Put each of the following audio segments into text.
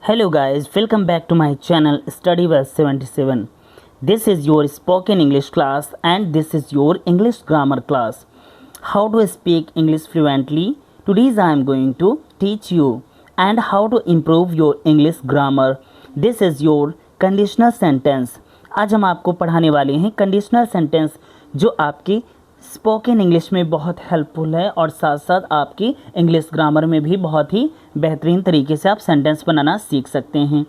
Hello guys, welcome back to my channel Study Verse 77. This is your spoken English class and this is your English grammar class. How to speak English fluently? Today I am going to teach you and how to improve your English grammar. This is your conditional sentence. आज हम आपको पढ़ाने वाले हैं conditional sentence जो आपकी spoken English में बहुत हेल्पफुल है और साथ साथ आपकी इंग्लिश ग्रामर में भी बहुत ही बेहतरीन तरीके से आप सेंटेंस बनाना सीख सकते हैं।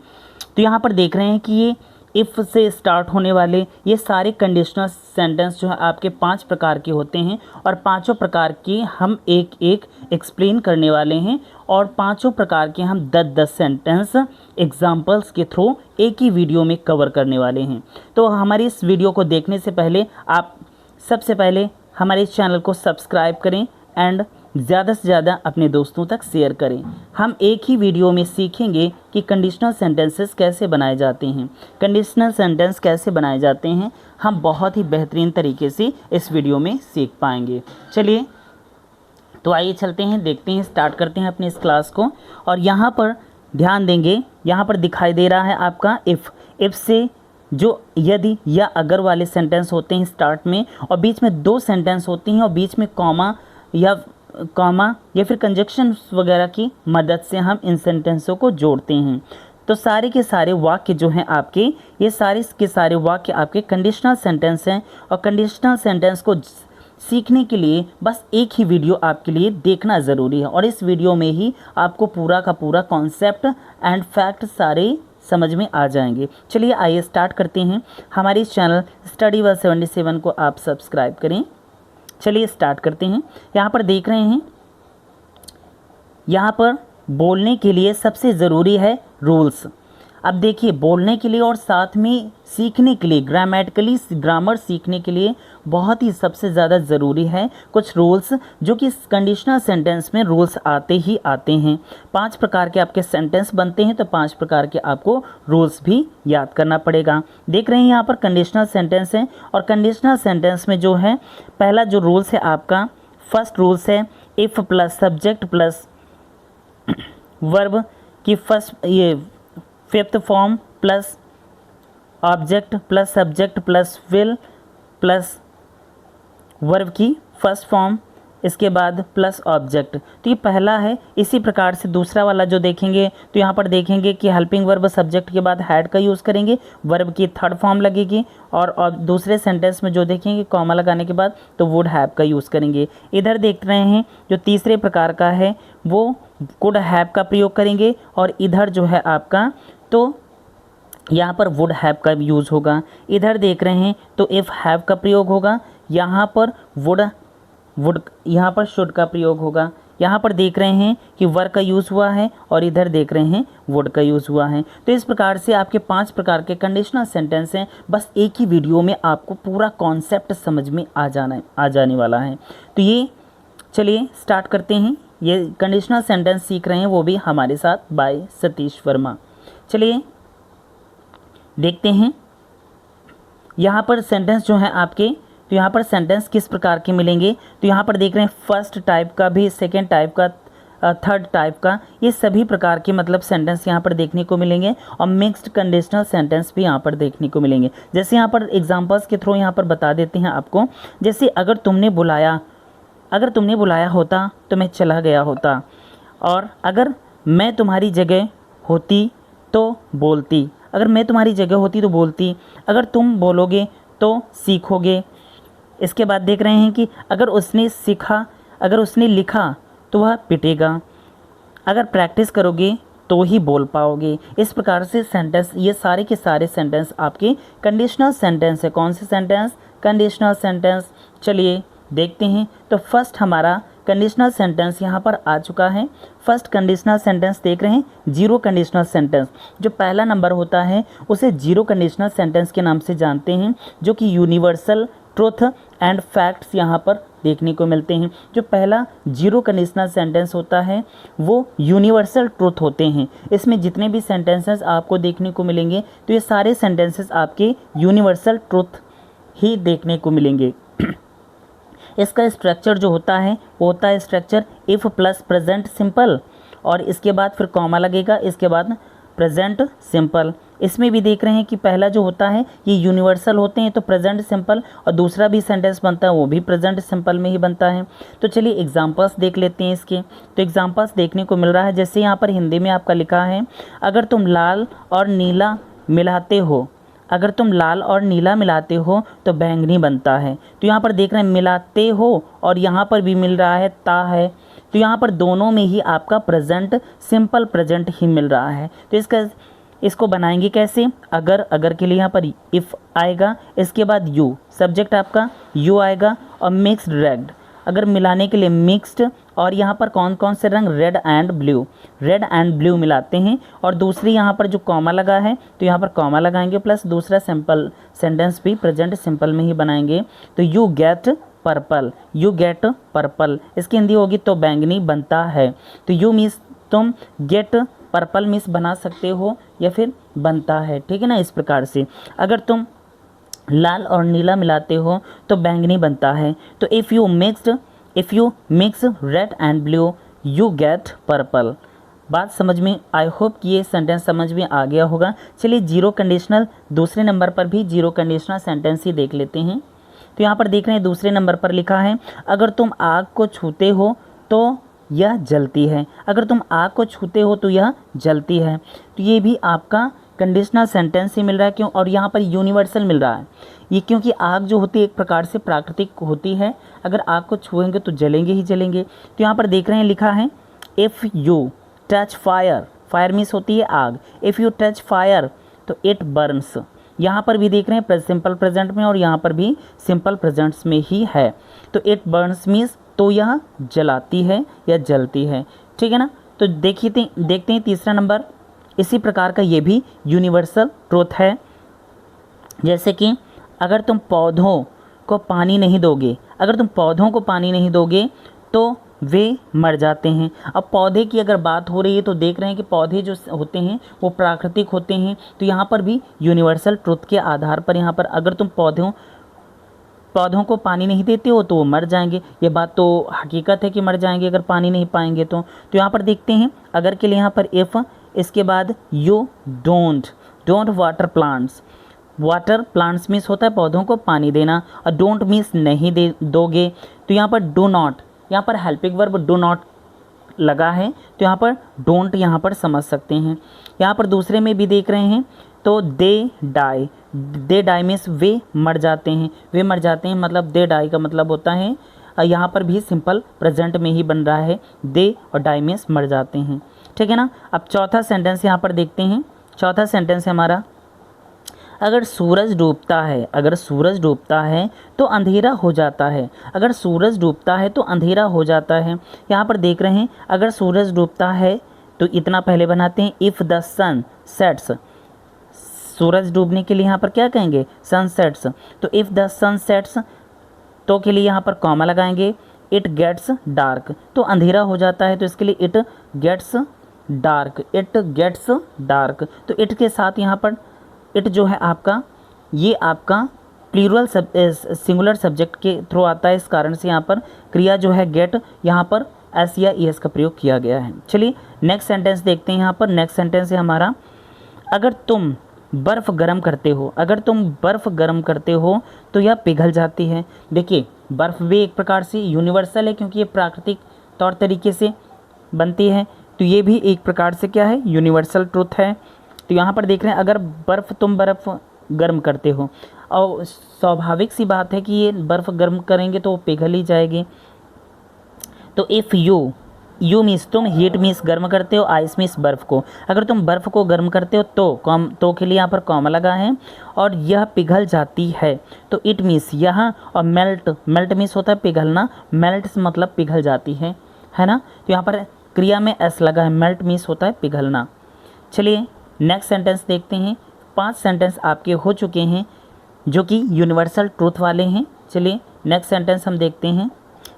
तो यहाँ पर देख रहे हैं कि ये इफ़ से स्टार्ट होने वाले ये सारे कंडीशनल सेंटेंस जो है आपके 5 प्रकार के होते हैं और पांचों प्रकार की हम एक एक एक्सप्लेन करने वाले हैं और पांचों प्रकार के हम 10-10 सेंटेंस एग्जाम्पल्स के थ्रू एक ही वीडियो में कवर करने वाले हैं। तो हमारी इस वीडियो को देखने से पहले आप सबसे पहले हमारे इस चैनल को सब्सक्राइब करें एंड ज़्यादा से ज़्यादा अपने दोस्तों तक शेयर करें। हम एक ही वीडियो में सीखेंगे कि कंडीशनल सेंटेंसेस कैसे बनाए जाते हैं, कंडीशनल सेंटेंस कैसे बनाए जाते हैं, हम बहुत ही बेहतरीन तरीके से इस वीडियो में सीख पाएंगे। चलिए तो आइए चलते हैं, देखते हैं, स्टार्ट करते हैं अपने इस क्लास को। और यहाँ पर ध्यान देंगे, यहाँ पर दिखाई दे रहा है आपका इफ़ से जो यदि या अगर वाले सेंटेंस होते हैं स्टार्ट में और बीच में 2 सेंटेंस होती हैं और बीच में कॉमा या फिर कंजक्शन वगैरह की मदद से हम इन सेंटेंसों को जोड़ते हैं। तो सारे के सारे वाक्य जो हैं आपके, ये सारे के सारे वाक्य आपके कंडीशनल सेंटेंस हैं और कंडीशनल सेंटेंस को सीखने के लिए बस एक ही वीडियो आपके लिए देखना ज़रूरी है और इस वीडियो में ही आपको पूरा का पूरा कॉन्सेप्ट एंड फैक्ट सारे समझ में आ जाएंगे। चलिए आइए स्टार्ट करते हैं। हमारे इस चैनल स्टडी वर्स 77 को आप सब्सक्राइब करें। चलिए स्टार्ट करते हैं। यहाँ पर देख रहे हैं, यहाँ पर बोलने के लिए सबसे ज़रूरी है रूल्स। अब देखिए, बोलने के लिए और साथ में सीखने के लिए ग्रामेटिकली ग्रामर सीखने के लिए बहुत ही सबसे ज़्यादा ज़रूरी है कुछ रूल्स, जो कि कंडीशनल सेंटेंस में रूल्स आते ही आते हैं। 5 प्रकार के आपके सेंटेंस बनते हैं तो 5 प्रकार के आपको रूल्स भी याद करना पड़ेगा। देख रहे हैं यहाँ पर कंडीशनल सेंटेंस है और कंडीशनल सेंटेंस में जो है पहला जो रूल्स है आपका, फर्स्ट रूल्स है if plus subject plus verb की fifth form plus object plus subject plus will plus verb की फर्स्ट फॉर्म, इसके बाद प्लस ऑब्जेक्ट। तो ये पहला है। इसी प्रकार से दूसरा वाला जो देखेंगे तो यहाँ पर देखेंगे कि हेल्पिंग वर्ब सब्जेक्ट के बाद हैड का यूज़ करेंगे, वर्ब की थर्ड फॉर्म लगेगी और दूसरे सेंटेंस में जो देखेंगे कॉमा लगाने के बाद तो वुड हैव का यूज़ करेंगे। इधर देख रहे हैं जो तीसरे प्रकार का है वो कुड हैव का प्रयोग करेंगे और इधर जो है आपका तो यहाँ पर वुड हैव का यूज़ होगा। इधर देख रहे हैं तो इफ़ हैव का प्रयोग होगा, यहाँ पर वुड यहाँ पर शुड का प्रयोग होगा। यहाँ पर देख रहे हैं कि वर का यूज़ हुआ है और इधर देख रहे हैं वुड का यूज़ हुआ है। तो इस प्रकार से आपके 5 प्रकार के कंडीशनल सेंटेंस हैं। बस एक ही वीडियो में आपको पूरा कॉन्सेप्ट समझ में आ जाने वाला है। तो ये चलिए स्टार्ट करते हैं। ये कंडीशनल सेंटेंस सीख रहे हैं वो भी हमारे साथ बाय सतीश वर्मा। चलिए देखते हैं यहाँ पर सेंटेंस जो है आपके, तो यहाँ पर सेंटेंस किस प्रकार के मिलेंगे। तो यहाँ पर देख रहे हैं फर्स्ट टाइप का भी, सेकेंड टाइप का, थर्ड टाइप का, ये सभी प्रकार के मतलब सेंटेंस यहाँ पर देखने को मिलेंगे और मिक्स्ड कंडीशनल सेंटेंस भी यहाँ पर देखने को मिलेंगे। जैसे यहाँ पर एग्जांपल्स के थ्रू यहाँ पर बता देते हैं आपको। जैसे अगर तुमने बुलाया होता तो मैं चला गया होता, और अगर मैं तुम्हारी जगह होती तो बोलती, अगर मैं तुम्हारी जगह होती तो बोलती, अगर तुम बोलोगे तो सीखोगे। इसके बाद देख रहे हैं कि अगर उसने लिखा तो वह पिटेगा, अगर प्रैक्टिस करोगे तो ही बोल पाओगे। इस प्रकार से सेंटेंस, ये सारे के सारे सेंटेंस आपके कंडीशनल सेंटेंस है। कौन से सेंटेंस? Conditional sentence. चलिए देखते हैं। तो फर्स्ट हमारा कंडीशनल सेंटेंस यहाँ पर आ चुका है। फर्स्ट कंडीशनल सेंटेंस देख रहे हैं, जीरो कंडीशनल सेंटेंस। जो पहला नंबर होता है उसे जीरो कंडीशनल सेंटेंस के नाम से जानते हैं, जो कि यूनिवर्सल ट्रुथ एंड फैक्ट्स यहाँ पर देखने को मिलते हैं। जो पहला जीरो कंडीशनल सेंटेंस होता है वो यूनिवर्सल ट्रुथ होते हैं। इसमें जितने भी सेंटेंसेस आपको देखने को मिलेंगे तो ये सारे सेंटेंसेस आपके यूनिवर्सल ट्रुथ ही देखने को मिलेंगे। इसका स्ट्रक्चर जो होता है वो होता है structure if plus present simple, और इसके बाद फिर कॉमा लगेगा, इसके बाद प्रेजेंट सिंपल। इसमें भी देख रहे हैं कि पहला जो होता है ये यूनिवर्सल होते हैं तो प्रेजेंट सिंपल, और दूसरा भी सेंटेंस बनता है वो भी प्रेजेंट सिंपल में ही बनता है। तो चलिए एग्जांपल्स देख लेते हैं इसके। तो एग्जांपल्स देखने को मिल रहा है, जैसे यहाँ पर हिंदी में आपका लिखा है, अगर तुम लाल और नीला मिलाते हो, अगर तुम लाल और नीला मिलाते हो तो बैंगनी बनता है। तो यहाँ पर देख रहे हैं मिलाते हो, और यहाँ पर भी मिल रहा है ता है, तो यहाँ पर दोनों में ही आपका प्रेजेंट सिंपल प्रेजेंट ही मिल रहा है। तो इसको बनाएंगे कैसे? अगर के लिए यहाँ पर इफ़ आएगा, इसके बाद यू, सब्जेक्ट आपका यू आएगा, और मिक्स्ड रेड, अगर मिलाने के लिए मिक्स्ड, और यहाँ पर कौन कौन से रंग? Red and blue, red and blue मिलाते हैं। और दूसरी यहाँ पर जो कॉमा लगा है तो यहाँ पर कॉमा लगाएंगे, प्लस दूसरा सिंपल सेंटेंस भी प्रेजेंट सिंपल में ही बनाएंगे। तो you get purple, you get purple, इसकी हिंदी होगी तो बैंगनी बनता है। तो यू मीन्स तुम, गेट पर्पल मीन्स बना सकते हो या फिर बनता है, ठीक है ना। इस प्रकार से अगर तुम लाल और नीला मिलाते हो तो बैंगनी बनता है। तो if you mix red and blue you get purple. बात समझ में, आई होप कि ये सेंटेंस समझ में आ गया होगा। चलिए जीरो कंडीशनल, दूसरे नंबर पर भी जीरो कंडीशनल सेंटेंस ही देख लेते हैं। तो यहाँ पर देख रहे हैं दूसरे नंबर पर लिखा है, अगर तुम आग को छूते हो तो यह जलती है, अगर तुम आग को छूते हो तो यह जलती है। तो ये भी आपका कंडीशनल सेंटेंस ही मिल रहा है, क्यों? और यहाँ पर यूनिवर्सल मिल रहा है ये, क्योंकि आग जो होती है एक प्रकार से प्राकृतिक होती है, अगर आग को छुएंगे तो जलेंगे ही जलेंगे। तो यहाँ पर देख रहे हैं लिखा है, if you touch fire, fire means होती है आग, इफ़ यू टच फायर तो इट बर्न्स। यहाँ पर भी देख रहे हैं सिंपल प्रेजेंट में, और यहाँ पर भी सिंपल प्रेजेंट्स में ही है। तो इट बर्न्स मीन्स तो यह जलाती है या जलती है, ठीक है ना। तो देखते हैं तीसरा नंबर, इसी प्रकार का ये भी यूनिवर्सल ट्रूथ है। जैसे कि अगर तुम पौधों को पानी नहीं दोगे, अगर तुम पौधों को पानी नहीं दोगे तो वे मर जाते हैं। अब पौधे की अगर बात हो रही है तो देख रहे हैं कि पौधे जो होते हैं वो प्राकृतिक होते हैं। तो यहाँ पर भी यूनिवर्सल ट्रुथ के आधार पर यहाँ पर अगर तुम पौधों को पानी नहीं देते हो तो वो मर जाएंगे। ये बात तो हकीकत है कि मर जाएंगे अगर पानी नहीं पाएंगे तो। यहाँ पर देखते हैं अगर के लिए यहाँ पर इफ़, इसके बाद you don't water plants. Water plants means होता है पौधों को पानी देना, और डोंट मीन्स नहीं दोगे। तो यहाँ पर डू नॉट, यहाँ पर हेल्पिंग वर्ब डू नॉट लगा है, तो यहाँ पर डोंट यहाँ पर समझ सकते हैं। यहाँ पर दूसरे में भी देख रहे हैं तो दे डाई मीन्स वे मर जाते हैं, वे मर जाते हैं मतलब दे डाई का मतलब होता है, यहाँ पर भी सिंपल प्रेजेंट में ही बन रहा है, दे और डाई मीन्स मर जाते हैं, ठीक है ना। अब चौथा सेंटेंस यहाँ पर देखते हैं। चौथा सेंटेंस है हमारा, अगर सूरज डूबता है, अगर सूरज डूबता है तो अंधेरा हो जाता है, अगर सूरज डूबता है तो अंधेरा हो जाता है। यहाँ पर देख रहे हैं अगर सूरज डूबता है तो इतना पहले बनाते हैं, इफ़ द सन सेट्स, सूरज डूबने के लिए यहाँ पर क्या कहेंगे? Sun sets. तो इफ़ द सन सेट्स तो के लिए यहाँ पर कॉमा लगाएंगे, इट गेट्स डार्क, तो अंधेरा हो जाता है, तो इसके लिए it gets dark, it gets dark. तो इट के साथ यहाँ पर इट जो है आपका, ये आपका प्लूरल सिंगुलर सब्जेक्ट के थ्रू आता है, इस कारण से यहाँ पर क्रिया जो है गेट, यहाँ पर एस या ईएस का प्रयोग किया गया है। चलिए नेक्स्ट सेंटेंस देखते हैं। यहाँ पर नेक्स्ट सेंटेंस है हमारा, अगर तुम बर्फ़ गर्म करते हो, अगर तुम बर्फ़ गर्म करते हो तो यह पिघल जाती है। देखिए बर्फ़ भी एक प्रकार से यूनिवर्सल है, क्योंकि ये प्राकृतिक तौर तरीके से बनती है, तो ये भी एक प्रकार से क्या है? यूनिवर्सल ट्रुथ है। तो यहाँ पर देख रहे हैं अगर तुम बर्फ़ गर्म करते हो, और स्वाभाविक सी बात है कि ये बर्फ़ गर्म करेंगे तो वो पिघल ही जाएगी। तो इफ़ यू मीन्स तुम, हीट मीन्स गर्म करते हो, आइस मीन्स बर्फ़ को, अगर तुम बर्फ़ को गर्म करते हो तो के लिए यहाँ पर कॉमा लगा है, और यह पिघल जाती है। तो इट मीन्स यहाँ, और मेल्ट मीन्स होता है पिघलना, मेल्ट मतलब पिघल जाती है ना। तो यहाँ पर क्रिया में एस लगा है, मेल्ट मीन्स होता है पिघलना। चलिए नेक्स्ट सेंटेंस देखते हैं। 5 सेंटेंस आपके हो चुके हैं जो कि यूनिवर्सल ट्रूथ वाले हैं। चलिए नेक्स्ट सेंटेंस हम देखते हैं।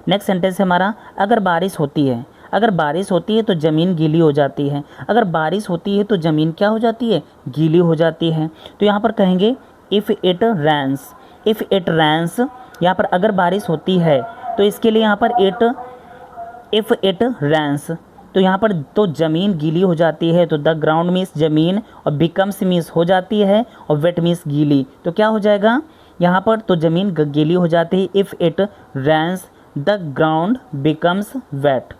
नेक्स्ट सेंटेंस है हमारा, अगर बारिश होती है, अगर बारिश होती है तो ज़मीन गीली हो जाती है, अगर बारिश होती है तो ज़मीन क्या हो जाती है? गीली हो जाती है। तो यहाँ पर कहेंगे if it rains, if it rains, यहाँ पर अगर बारिश होती है तो इसके लिए यहाँ पर इफ़ इट रेन्स, तो यहाँ पर तो ज़मीन गीली हो जाती है, तो द ग्राउंड मीन्स ज़मीन, और बिकम्स मीन्स हो जाती है, और वेट मीन्स गीली। तो क्या हो जाएगा यहाँ पर, तो ज़मीन गीली हो जाती है। If it rains the ground becomes wet.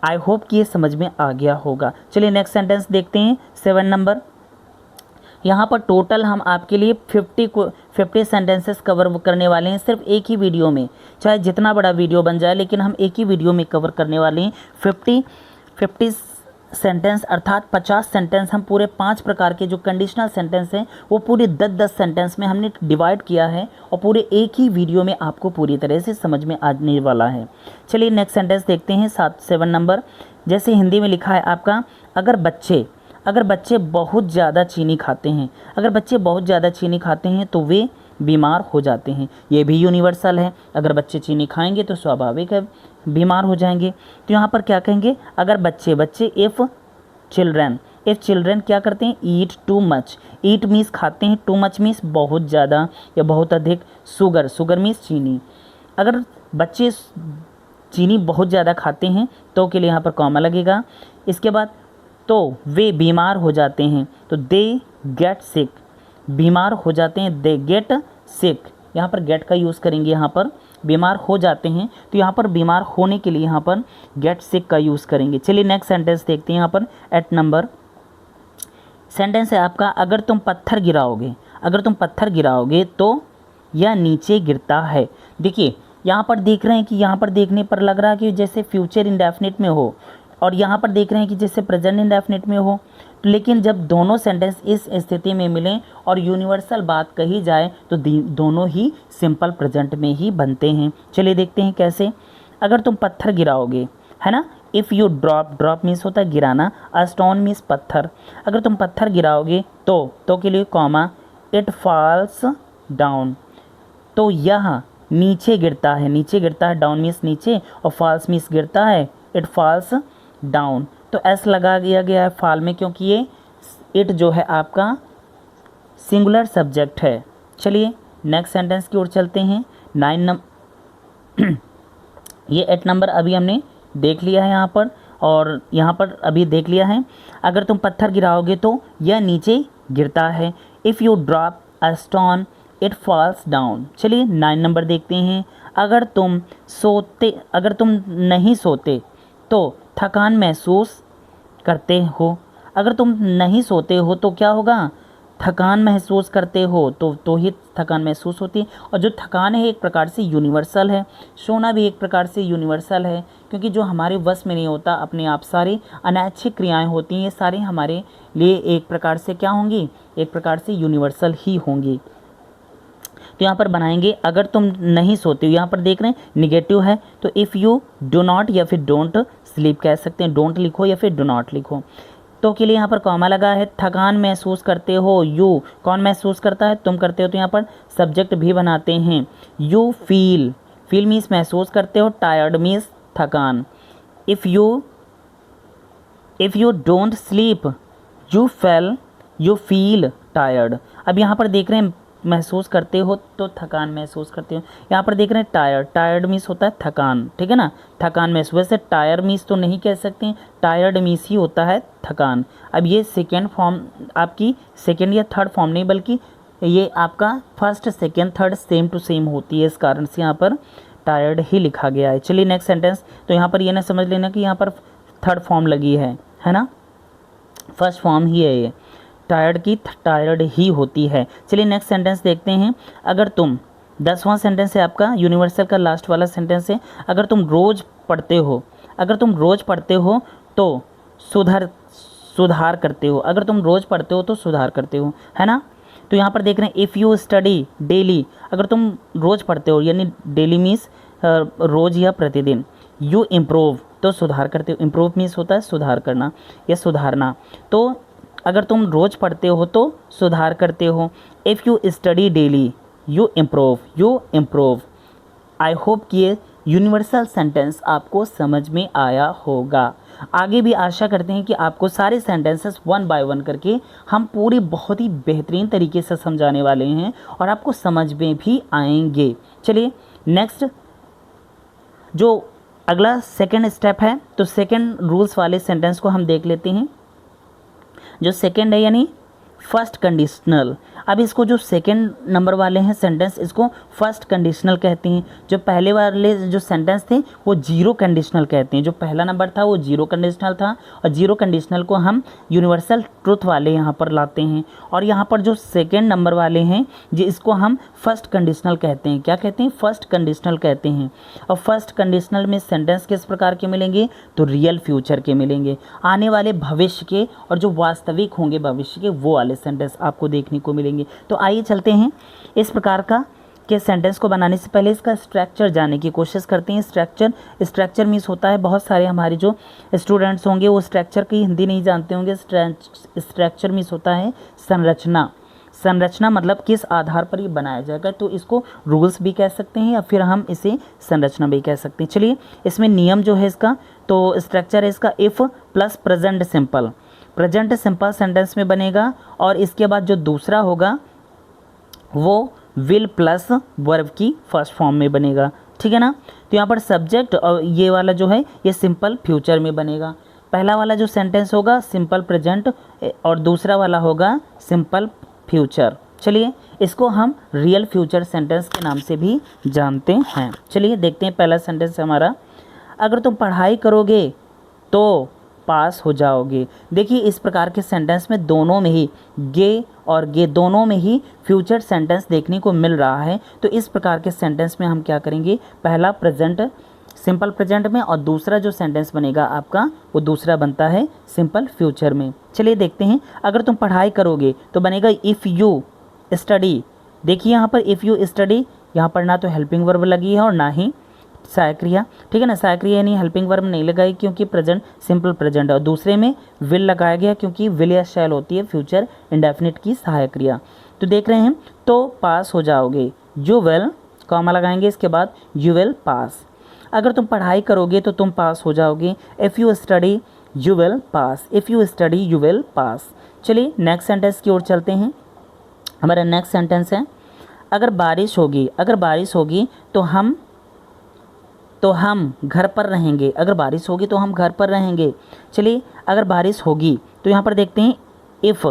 I hope कि ये समझ में आ गया होगा। चलिए नेक्स्ट सेंटेंस देखते हैं 7 नंबर। यहाँ पर टोटल हम आपके लिए 50 सेंटेंसेस कवर करने वाले हैं सिर्फ एक ही वीडियो में। चाहे जितना बड़ा वीडियो बन जाए, लेकिन हम एक ही वीडियो में कवर करने वाले हैं 50 सेंटेंस, अर्थात 50 सेंटेंस हम पूरे 5 प्रकार के जो कंडीशनल सेंटेंस हैं वो पूरे 10-10 सेंटेंस में हमने डिवाइड किया है, और पूरे एक ही वीडियो में आपको पूरी तरह से समझ में आने वाला है। चलिए नेक्स्ट सेंटेंस देखते हैं 7 नंबर। जैसे हिंदी में लिखा है आपका, अगर बच्चे बहुत ज़्यादा चीनी खाते हैं, अगर बच्चे बहुत ज़्यादा चीनी खाते हैं तो वे बीमार हो जाते हैं। ये भी यूनिवर्सल है, अगर बच्चे चीनी खाएंगे तो स्वाभाविक है बीमार हो जाएंगे। तो यहाँ पर क्या कहेंगे, अगर बच्चे इफ़ चिल्ड्रन क्या करते हैं, ईट टू मच। ईट मीन्स खाते हैं, टू मच मीन्स बहुत ज़्यादा या बहुत अधिक। शुगर मीन्स चीनी। अगर बच्चे चीनी बहुत ज़्यादा खाते हैं तो के लिए यहाँ पर कॉमा लगेगा। इसके बाद तो वे बीमार हो जाते हैं, तो दे गेट सिक। बीमार हो जाते हैं, दे गेट सिक। यहाँ पर गेट का यूज़ करेंगे। यहाँ पर बीमार हो जाते हैं तो यहाँ पर बीमार होने के लिए यहाँ पर गेट सिक का यूज़ करेंगे। चलिए नेक्स्ट सेंटेंस देखते हैं। यहाँ पर 8 नंबर सेंटेंस है आपका, अगर तुम पत्थर गिराओगे तो यह नीचे गिरता है। देखिए यहाँ पर देख रहे हैं कि यहाँ पर देखने पर लग रहा है कि जैसे फ्यूचर इंडेफिनिट में हो, और यहाँ पर देख रहे हैं कि जैसे प्रेजेंट इंडेफिनिट में हो। लेकिन जब दोनों सेंटेंस इस स्थिति में मिलें और यूनिवर्सल बात कही जाए तो दोनों ही सिंपल प्रेजेंट में ही बनते हैं। चलिए देखते हैं कैसे। अगर तुम पत्थर गिराओगे, है ना, इफ़ यू ड्रॉप मीन्स होता है गिराना, अ स्टोन मीन्स पत्थर। अगर तुम पत्थर गिराओगे तो के लिए कॉमा, इट फॉल्स डाउन। तो यह नीचे गिरता है, डाउन मीन्स नीचे, और फॉल्स मीन्स गिरता है, इट फॉल्स डाउन। तो एस लगा दिया गया है फॉल में, क्योंकि ये इट जो है आपका सिंगुलर सब्जेक्ट है। चलिए नेक्स्ट सेंटेंस की ओर चलते हैं। 9 नंबर ये 8 नंबर अभी हमने देख लिया है यहाँ पर, और यहाँ पर अभी देख लिया है। अगर तुम पत्थर गिराओगे तो यह नीचे गिरता है। If you drop a stone it falls down. चलिए 9 नंबर देखते हैं। अगर तुम नहीं सोते तो थकान महसूस करते हो। अगर तुम नहीं सोते हो तो क्या होगा, थकान महसूस करते हो, तो ही थकान महसूस होती है। और जो थकान है एक प्रकार से यूनिवर्सल है, सोना भी एक प्रकार से यूनिवर्सल है, क्योंकि जो हमारे वश में नहीं होता, अपने आप सारी अनैच्छिक क्रियाएं होती हैं, ये सारी हमारे लिए एक प्रकार से क्या होंगी, एक प्रकार से यूनिवर्सल ही होंगी। तो यहाँ पर बनाएंगे, अगर तुम नहीं सोते हो, यहाँ पर देख रहे हैं निगेटिव है, तो इफ़ यू डो नॉट या फिर डोंट स्लीप कह सकते हैं, डोंट लिखो या फिर डो नॉट लिखो। तो के लिए यहाँ पर कॉमा लगा है। थकान महसूस करते हो, यू, कौन महसूस करता है, तुम करते हो, तो यहाँ पर सब्जेक्ट भी बनाते हैं। यू फील मीन्स महसूस करते हो, टायर्ड मीन्स थकान। If you don't sleep you feel tired. अब यहाँ पर देख रहे हैं महसूस करते हो तो थकान महसूस करते हो, यहाँ पर देख रहे हैं टायर्ड मीन्स होता है थकान, ठीक है ना, थकान महसूस। वैसे टायर मीन्स तो नहीं कह सकते, टायर्ड मीन्स ही होता है थकान। अब ये सेकेंड फॉर्म आपकी, सेकेंड या थर्ड फॉर्म नहीं, बल्कि ये आपका first second third same to same होती है, इस कारण से यहाँ पर टायर्ड ही लिखा गया है। चलिए नेक्स्ट सेंटेंस। तो यहाँ पर ये ना समझ लेना कि यहाँ पर थर्ड फॉर्म लगी है ना, फर्स्ट फॉर्म ही है ये, टायर्ड की टायर्ड ही होती है। चलिए नेक्स्ट सेंटेंस देखते हैं। अगर तुम 10वां सेंटेंस है आपका, यूनिवर्सल का लास्ट वाला सेंटेंस है। अगर तुम रोज़ पढ़ते हो तो सुधार करते हो। अगर तुम रोज़ पढ़ते हो तो सुधार करते हो, है ना। तो यहाँ पर देख रहे हैं इफ़ यू स्टडी डेली, अगर तुम रोज़ पढ़ते हो यानी डेली मीन्स रोज़ या प्रतिदिन। यू इम्प्रूव तो सुधार करते हो, इम्प्रूव मीन्स होता है सुधार करना या सुधारना। तो अगर तुम रोज़ पढ़ते हो तो सुधार करते हो। If you study daily you improve. I hope कि ये यूनिवर्सल सेंटेंस आपको समझ में आया होगा। आगे भी आशा करते हैं कि आपको सारे सेंटेंसेस 1 बाय 1 करके हम पूरी बहुत ही बेहतरीन तरीके से समझाने वाले हैं और आपको समझ में भी आएंगे। चलिए नेक्स्ट जो अगला सेकंड स्टेप है, तो सेकंड रूल्स वाले सेंटेंस को हम देख लेते हैं। जो सेकंड है यानी फर्स्ट कंडीशनल। अब इसको जो सेकंड नंबर वाले हैं सेंटेंस, इसको फर्स्ट कंडीशनल कहते हैं। जो पहले वाले जो सेंटेंस थे वो जीरो कंडीशनल कहते हैं। जो पहला नंबर था वो जीरो कंडीशनल था, और जीरो कंडीशनल को हम यूनिवर्सल ट्रुथ वाले यहाँ पर लाते हैं। और यहाँ पर जो सेकंड नंबर वाले हैं जो इसको हम फर्स्ट कंडीशनल कहते हैं। क्या कहते हैं? फर्स्ट कंडीशनल कहते हैं। और फर्स्ट कंडीशनल में सेंटेंस किस प्रकार के मिलेंगे? तो रियल फ्यूचर के मिलेंगे, आने वाले भविष्य के, और जो वास्तविक होंगे भविष्य के वो वाले सेंटेंस आपको देखने को मिलेंगे। तो आइए चलते हैं इस प्रकार का के सेंटेंस को बनाने से पहले इसका स्ट्रक्चर जानने की कोशिश करते हैं। स्ट्रक्चर मीन्स होता है, बहुत सारे हमारे जो स्टूडेंट्स होंगे वो स्ट्रक्चर की हिंदी नहीं जानते होंगे। स्ट्रक्चर मीन्स होता है संरचना। संरचना मतलब किस आधार पर ये बनाया जाएगा, तो इसको रूल्स भी कह सकते हैं या फिर हम इसे संरचना भी कह सकते हैं। चलिए इसमें नियम जो है इसका, तो स्ट्रक्चर है इसका if plus present simple. Present simple sentence में बनेगा, और इसके बाद जो दूसरा होगा वो विल प्लस वर्ब की फर्स्ट फॉर्म में बनेगा, ठीक है ना। तो यहाँ पर सब्जेक्ट और ये वाला जो है ये सिंपल फ्यूचर में बनेगा। पहला वाला जो सेंटेंस होगा सिंपल प्रेजेंट, और दूसरा वाला होगा सिंपल फ्यूचर। चलिए इसको हम रियल फ्यूचर सेंटेंस के नाम से भी जानते हैं। चलिए देखते हैं पहला सेंटेंस हमारा, अगर तुम पढ़ाई करोगे तो पास हो जाओगे। देखिए इस प्रकार के सेंटेंस में दोनों में ही गे और गे दोनों में ही फ्यूचर सेंटेंस देखने को मिल रहा है। तो इस प्रकार के सेंटेंस में हम क्या करेंगे, पहला प्रेजेंट सिंपल प्रेजेंट में, और दूसरा जो सेंटेंस बनेगा आपका वो दूसरा बनता है सिंपल फ्यूचर में। चलिए देखते हैं, अगर तुम पढ़ाई करोगे तो बनेगा इफ़ यू स्टडी। देखिए यहाँ पर इफ़ यू स्टडी, यहाँ पर ना तो हेल्पिंग वर्ब लगी है और ना ही सहायक क्रिया, ठीक है ना। सहायक क्रिया यानी हेल्पिंग वर्ब नहीं लगाई क्योंकि प्रेजेंट सिंपल प्रेजेंट है, और दूसरे में विल लगाया गया क्योंकि विल या शैल होती है फ्यूचर इंडेफिनिट की सहायक क्रिया। तो देख रहे हैं, तो पास हो जाओगे, यू विल कॉमा लगाएंगे इसके बाद यू विल पास। अगर तुम पढ़ाई करोगे तो तुम पास हो जाओगे, if you study you will pass, if you study you will pass. चलिए नेक्स्ट सेंटेंस की ओर चलते हैं। हमारा नेक्स्ट सेंटेंस है, अगर बारिश होगी तो हम घर पर रहेंगे। अगर बारिश होगी तो हम घर पर रहेंगे। चलिए अगर बारिश होगी तो यहाँ पर देखते हैं इफ़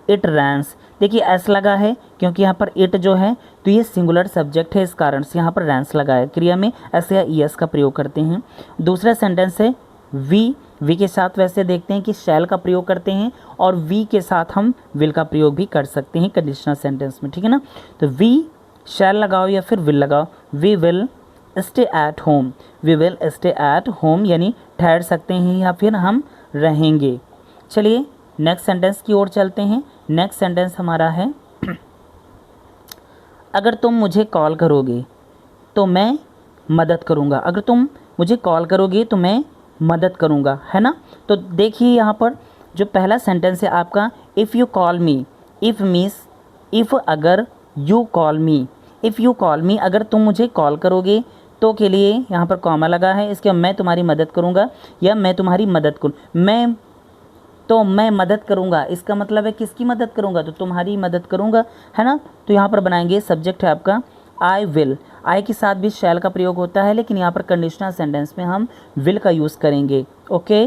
इट रैंस। देखिए एस लगा है क्योंकि यहाँ पर इट जो है तो ये सिंगुलर सब्जेक्ट है, इस कारण से यहाँ पर रैंस लगा है। क्रिया में एस या ई एस का प्रयोग करते हैं। दूसरा सेंटेंस है वी के साथ वैसे देखते हैं कि शैल का प्रयोग करते हैं, और वी के साथ हम विल का प्रयोग भी कर सकते हैं कंडीशनल सेंटेंस में, ठीक है ना। तो वी शैल लगाओ या फिर विल लगाओ, we will stay at home, we will stay at home यानी ठहर सकते हैं या फिर हम रहेंगे। चलिए नेक्स्ट सेंटेंस की ओर चलते हैं। नेक्स्ट सेंटेंस हमारा है, अगर तुम मुझे कॉल करोगे तो मैं मदद करूँगा। अगर तुम मुझे कॉल करोगे तो मैं मदद करूँगा, है ना। तो देखिए यहाँ पर जो पहला सेंटेंस है आपका if you call me, if means if अगर, you call me, if you call me अगर तुम मुझे कॉल करोगे तो के लिए यहाँ पर कॉमा लगा है, इसके मैं तुम्हारी मदद करूँगा या मैं तुम्हारी मदद करूँ। मैं मदद करूँगा, इसका मतलब है किसकी मदद करूँगा, तो तुम्हारी मदद करूँगा, है ना। तो यहाँ पर बनाएंगे सब्जेक्ट है आपका आई विल। आई के साथ भी शैल का प्रयोग होता है, लेकिन यहाँ पर कंडीशनल सेंटेंस में हम विल का यूज़ करेंगे। ओके,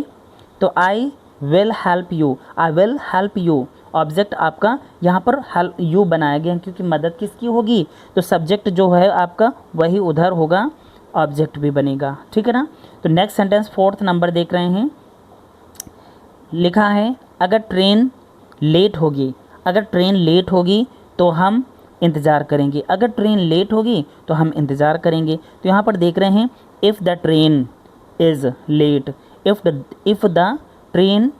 तो I will help you, I will help you. Object आपका यहाँ पर हेल्प यू बनाया गया क्योंकि मदद किसकी होगी, तो सब्जेक्ट जो है आपका वही उधर होगा, ऑब्जेक्ट भी बनेगा, ठीक है ना। तो नेक्स्ट सेंटेंस फोर्थ नंबर देख रहे हैं, लिखा है अगर ट्रेन लेट होगी, अगर ट्रेन लेट होगी तो हम इंतज़ार करेंगे, अगर ट्रेन लेट होगी तो हम इंतज़ार करेंगे। तो यहाँ पर देख रहे हैं if the train is late, if the train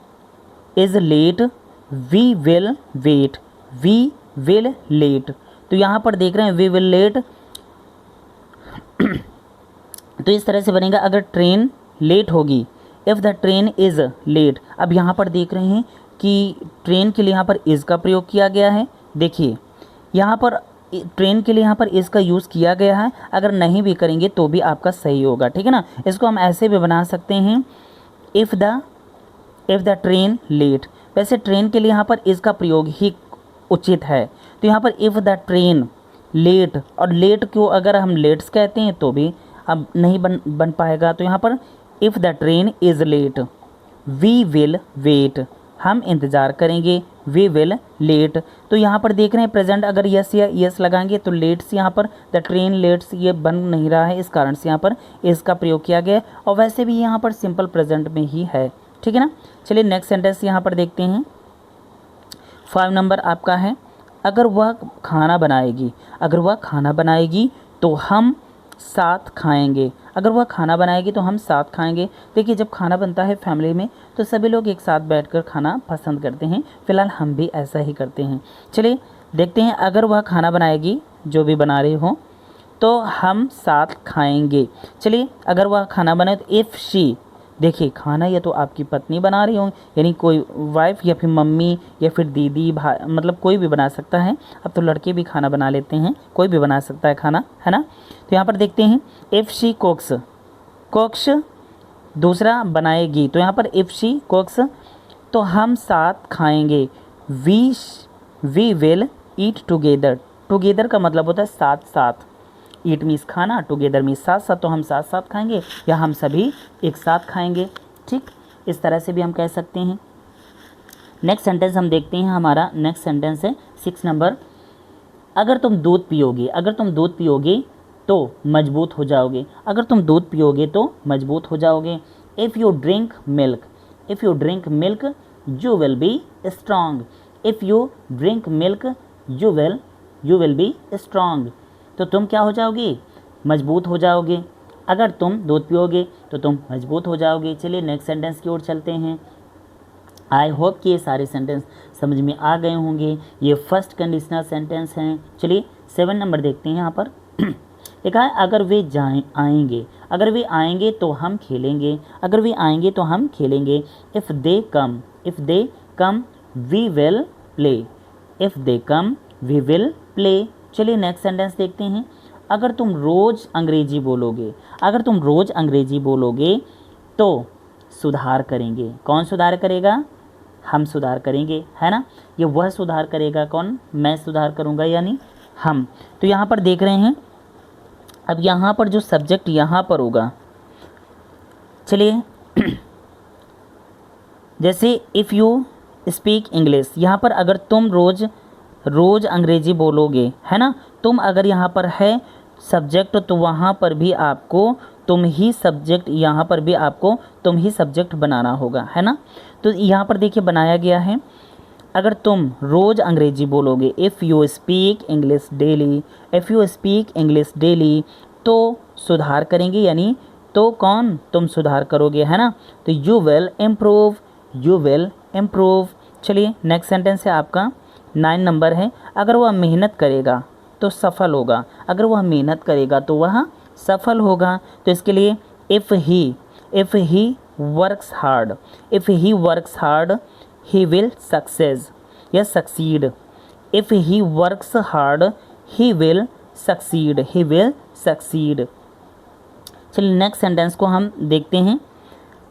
is late we will wait, we will late. तो यहाँ पर देख रहे हैं वी विल लेट, तो इस तरह से बनेगा अगर ट्रेन लेट होगी, if the train is late. अब यहाँ पर देख रहे हैं कि ट्रेन के लिए यहाँ पर इज़ का प्रयोग किया गया है। देखिए यहाँ पर ट्रेन के लिए यहाँ पर इज़ का यूज़ किया गया है, अगर नहीं भी करेंगे तो भी आपका सही होगा, ठीक है ना। इसको हम ऐसे भी बना सकते हैं इफ़ द ट्रेन लेट। वैसे ट्रेन के लिए यहाँ पर इज़ का प्रयोग ही उचित है, तो यहाँ पर इफ़ द ट्रेन लेट, और लेट को अगर हम लेट्स कहते हैं तो भी अब नहीं बन पाएगा तो यहाँ पर if the train is late we will wait, हम इंतज़ार करेंगे, वी विल लेट। तो यहाँ पर देख रहे हैं प्रेजेंट, अगर यस या यस लगाएंगे तो लेट्स, यहाँ पर द ट्रेन लेट्स ये बन नहीं रहा है, इस कारण से यहाँ पर इसका प्रयोग किया गया है, और वैसे भी यहाँ पर सिंपल प्रेजेंट में ही है, ठीक है ना। चलिए नेक्स्ट सेंटेंस यहाँ पर देखते हैं। 5 नंबर आपका है, अगर वह खाना बनाएगी, अगर वह खाना बनाएगी तो हम साथ खाएंगे, अगर वह खाना बनाएगी तो हम साथ खाएंगे। देखिए जब खाना बनता है फैमिली में तो सभी लोग एक साथ बैठकर खाना पसंद करते हैं, फ़िलहाल हम भी ऐसा ही करते हैं। चलिए देखते हैं, अगर वह खाना बनाएगी, जो भी बना रहे हो, तो हम साथ खाएंगे। चलिए अगर वह खाना बनाए तो इफ़ शी, देखिए खाना या तो आपकी पत्नी बना रही होंगी, यानी कोई वाइफ या फिर मम्मी या फिर दीदी भाई, मतलब कोई भी बना सकता है। अब तो लड़के भी खाना बना लेते हैं, कोई भी बना सकता है खाना, है ना। तो यहाँ पर देखते हैं इफ़ शी कुक्स, कुक्स दूसरा बनाएगी, तो यहाँ पर इफ़ शी कुक्स तो हम साथ खाएंगे, we will eat together, together का मतलब होता है साथ साथ, ईट मीन्स खाना, टुगेदर मीन्स साथ साथ, तो हम साथ साथ खाएंगे या हम सभी एक साथ खाएंगे, ठीक, इस तरह से भी हम कह सकते हैं। नेक्स्ट सेंटेंस हम देखते हैं, हमारा नेक्स्ट सेंटेंस है 6 नंबर, अगर तुम दूध पियोगे, अगर तुम दूध पियोगे तो मजबूत हो जाओगे, अगर तुम दूध पियोगे तो मजबूत हो जाओगे। If you drink milk, if you drink milk you will be strong, if you drink milk you will be strong, तो तुम क्या हो जाओगे, मजबूत हो जाओगे। अगर तुम दूध पियोगे तो तुम मजबूत हो जाओगे। चलिए नेक्स्ट सेंटेंस की ओर चलते हैं। आई होप कि ये सारे सेंटेंस समझ में आ गए होंगे, ये फर्स्ट कंडीशनल सेंटेंस हैं। चलिए 7 नंबर देखते हैं यहाँ पर लिखा है, अगर वे आएंगे, अगर वे आएंगे तो हम खेलेंगे, अगर वे आएंगे तो हम खेलेंगे। If they come we will play, if they come we will play. चलिए नेक्स्ट सेंटेंस देखते हैं, अगर तुम रोज़ अंग्रेजी बोलोगे, अगर तुम रोज़ अंग्रेजी बोलोगे तो सुधार करेंगे। कौन सुधार करेगा, हम सुधार करेंगे, है ना। ये वह सुधार करेगा, कौन, मैं सुधार करूँगा यानी हम। तो यहाँ पर देख रहे हैं, अब यहाँ पर जो सब्जेक्ट यहाँ पर होगा, चलिए जैसे इफ़ यू स्पीक इंग्लिश, यहाँ पर अगर तुम रोज़ अंग्रेजी बोलोगे, है ना, तुम अगर यहाँ पर है सब्जेक्ट तो वहाँ पर भी आपको तुम ही सब्जेक्ट, यहाँ पर भी आपको तुम ही सब्जेक्ट बनाना होगा, है ना। तो यहाँ पर देखिए बनाया गया है, अगर तुम रोज़ अंग्रेजी बोलोगे, if you speak English daily, if you speak English daily, तो सुधार करेंगे, यानी तो कौन, तुम सुधार करोगे, है ना। तो you will improve, you will improve. चलिए नेक्स्ट सेंटेंस है आपका 9 नंबर है, अगर वह मेहनत करेगा तो सफल होगा, अगर वह मेहनत करेगा तो वह सफल होगा। तो इसके लिए if he works hard, if he works hard he will success या succeed, if he works hard he will succeed, he will succeed. चलिए नेक्स्ट सेंटेंस को हम देखते हैं,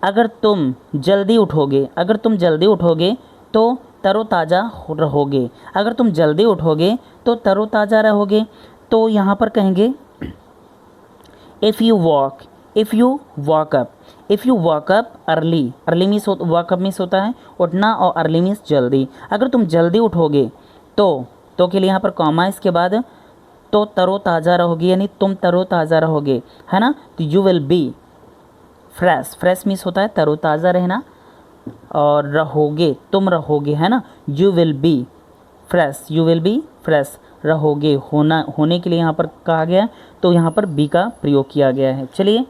अगर तुम जल्दी उठोगे, अगर तुम जल्दी उठोगे तो तरोताज़ा रहोगे, अगर तुम जल्दी उठोगे तो तरोताज़ा रहोगे। तो यहाँ पर कहेंगे if you walk up early, early means walk up means होता है उठना, और अर्ली मीन्स जल्दी। अगर तुम जल्दी उठोगे तो के लिए यहाँ पर कॉमा, इसके बाद तो तरोताज़ा रहोगे, यानी तुम तरोताज़ा रहोगे, है ना। तो you will be fresh, fresh means होता है तरोताज़ा रहना, और रहोगे तुम रहोगे, है ना। You will be fresh, you will be fresh, रहोगे, होने के लिए यहाँ पर कहा गया, तो यहाँ पर बी का प्रयोग किया गया है। चलिए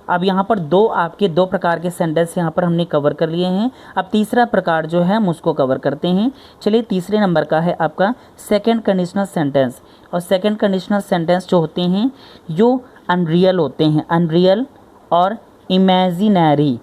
अब यहाँ पर दो प्रकार के सेंटेंस यहाँ पर हमने कवर कर लिए हैं। अब तीसरा प्रकार जो है हम उसको कवर करते हैं। चलिए तीसरे नंबर का है आपका सेकंड कंडीशनल सेंटेंस, और सेकंड कंडीशनल सेंटेंस जो होते हैं जो अनरियल होते हैं, अनरियल और इमेजिनरी।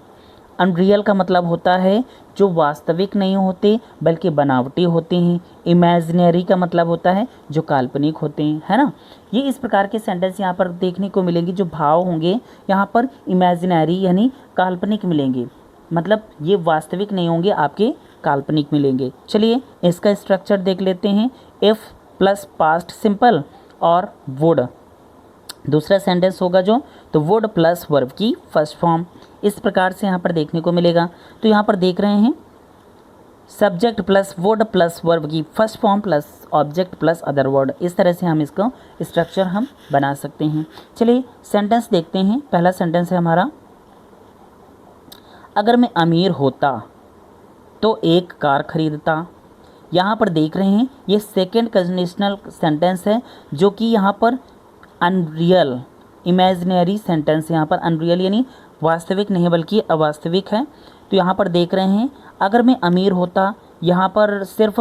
अनरियल का मतलब होता है जो वास्तविक नहीं होते बल्कि बनावटी होते हैं, इमेजिनरी का मतलब होता है जो काल्पनिक होते हैं, है ना। ये इस प्रकार के सेंटेंस यहाँ पर देखने को मिलेंगे, जो भाव होंगे यहाँ पर इमेजिनरी यानी काल्पनिक मिलेंगे, मतलब ये वास्तविक नहीं होंगे, आपके काल्पनिक मिलेंगे। चलिए इसका स्ट्रक्चर देख लेते हैं। इफ़ प्लस पास्ट सिंपल और वुड, दूसरा सेंटेंस होगा जो, तो वुड प्लस वर्ब की फर्स्ट फॉर्म, इस प्रकार से यहाँ पर देखने को मिलेगा। तो यहाँ पर देख रहे हैं subject plus would plus verb की first form plus object plus other word, इस तरह से हम इसको स्ट्रक्चर हम बना सकते हैं। चलिए सेंटेंस देखते हैं। पहला सेंटेंस है हमारा, अगर मैं अमीर होता तो एक कार खरीदता। यहाँ पर देख रहे हैं ये सेकेंड कंडीशनल सेंटेंस है, जो कि यहाँ पर अनरियल इमेजिनरी सेंटेंस है। यहाँ पर अनरियल यानी वास्तविक नहीं बल्कि अवास्तविक है। तो यहाँ पर देख रहे हैं अगर मैं अमीर होता, यहाँ पर सिर्फ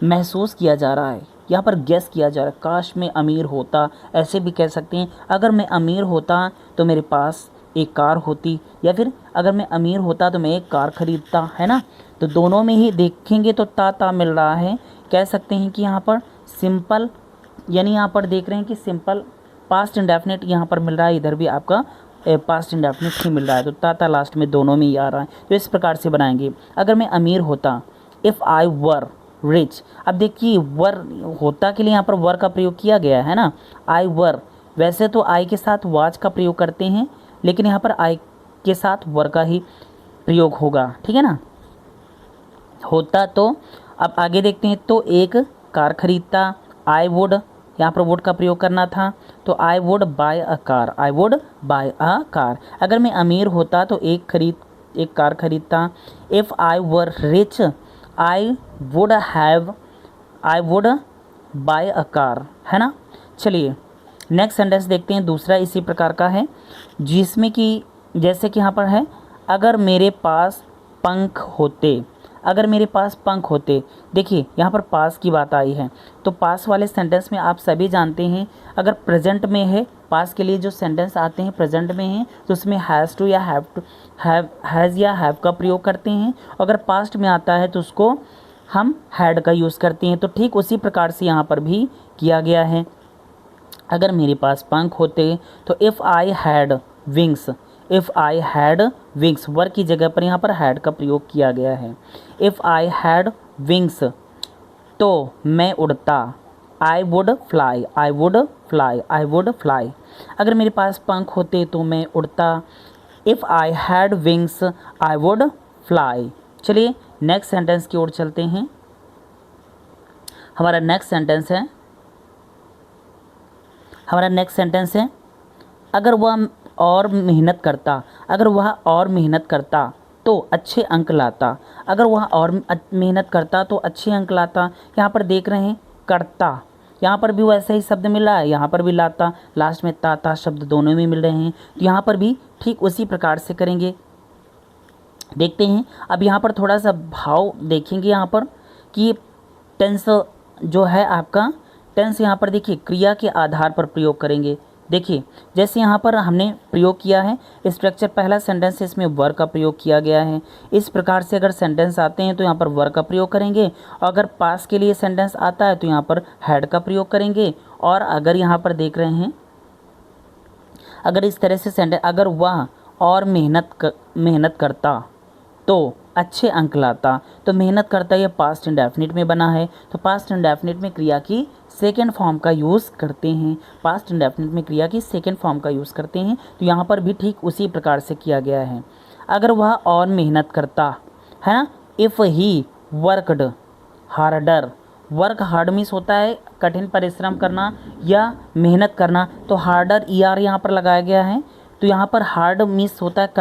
महसूस किया जा रहा है, यहाँ पर गेस किया जा रहा है, काश मैं अमीर होता, ऐसे भी कह सकते हैं। अगर मैं अमीर होता तो मेरे पास एक कार होती, या फिर अगर मैं अमीर होता तो मैं एक कार खरीदता, है ना। तो दोनों में ही देखेंगे तो ता मिल रहा है। कह सकते हैं कि यहाँ पर सिंपल, यानी यहाँ पर देख रहे हैं कि सिंपल पास्ट इंडेफिनिट यहाँ पर मिल रहा है, इधर भी आपका पास्ट इंडेफिनिट ही मिल रहा है। तो ता लास्ट में दोनों में ही आ रहा है। तो इस प्रकार से बनाएंगे, अगर मैं अमीर होता, इफ़ आई वर रिच। अब देखिए वर होता के लिए यहाँ पर वर का प्रयोग किया गया है ना, आई वर। वैसे तो आई के साथ वाज का प्रयोग करते हैं, लेकिन यहाँ पर आई के साथ वर का ही प्रयोग होगा, ठीक है ना। होता तो अब आगे देखते हैं, तो एक कार खरीदता, आई वुड, यहाँ पर वुड का प्रयोग करना था, तो I would buy a car, I would buy a car. अगर मैं अमीर होता तो एक कार खरीदता। If I were rich I would buy a car, है ना। चलिए नेक्स्ट सेंटेंस देखते हैं, दूसरा इसी प्रकार का है, जिसमें कि जैसे कि यहाँ पर है, अगर मेरे पास पंख होते, अगर मेरे पास पंख होते। देखिए यहाँ पर पास की बात आई है, तो पास वाले सेंटेंस में आप सभी जानते हैं, अगर प्रेजेंट में है, पास के लिए जो सेंटेंस आते हैं प्रेजेंट में हैं, तो उसमें हैज़ टू या हैज़ या हैव का प्रयोग करते हैं। अगर पास्ट में आता है तो उसको हम हैड का यूज़ करते हैं। तो ठीक उसी प्रकार से यहाँ पर भी किया गया है। अगर मेरे पास पंख होते, तो if I had wings, if I had wings, were की जगह पर यहाँ पर हैड का प्रयोग किया गया है। इफ़ आई हैड विंग्स तो मैं उड़ता, I would fly, I would fly, I would fly. अगर मेरे पास पंख होते तो मैं उड़ता, if I had wings I would fly. चलिए नेक्स्ट सेंटेंस की ओर चलते हैं। हमारा नेक्स्ट सेंटेंस है, अगर वह और मेहनत करता, अगर वह और मेहनत करता तो अच्छे अंक लाता। अगर वह और मेहनत करता तो अच्छे अंक लाता। यहाँ पर देख रहे हैं करता, यहाँ पर भी वैसे ही शब्द मिला है, यहाँ पर भी लाता, लास्ट में ता शब्द दोनों में मिल रहे हैं। तो यहाँ पर भी ठीक उसी प्रकार से करेंगे। देखते हैं अब यहाँ पर थोड़ा सा भाव देखेंगे, यहाँ पर कि टेंस जो है आपका, टेंस यहाँ पर देखिए क्रिया के आधार पर प्रयोग करेंगे। देखिए जैसे यहाँ पर हमने प्रयोग किया है स्ट्रक्चर, पहला सेंटेंस है इसमें वर का प्रयोग किया गया है। इस प्रकार से अगर सेंटेंस आते हैं तो यहाँ पर वर का प्रयोग करेंगे, और अगर पास के लिए सेंटेंस आता है तो यहाँ पर हैड का प्रयोग करेंगे। और अगर यहाँ पर देख रहे हैं, अगर इस तरह से सेंटेंस, अगर वह और मेहनत करता तो अच्छे अंक लाता, तो मेहनत करता ये पास्ट इंडेफिनिट में बना है। तो पास्ट इंडेफिनिट में क्रिया की सेकेंड फॉर्म का यूज़ करते हैं, पास्ट इंडेफिनिट में क्रिया की सेकेंड फॉर्म का यूज़ करते हैं। तो यहाँ पर भी ठीक उसी प्रकार से किया गया है। अगर वह और मेहनत करता, है ना, if he worked harder, work hard means होता है कठिन परिश्रम करना या मेहनत करना, तो हार्डर ER यहाँ पर लगाया गया है। तो यहाँ पर हार्ड मीन्स होता है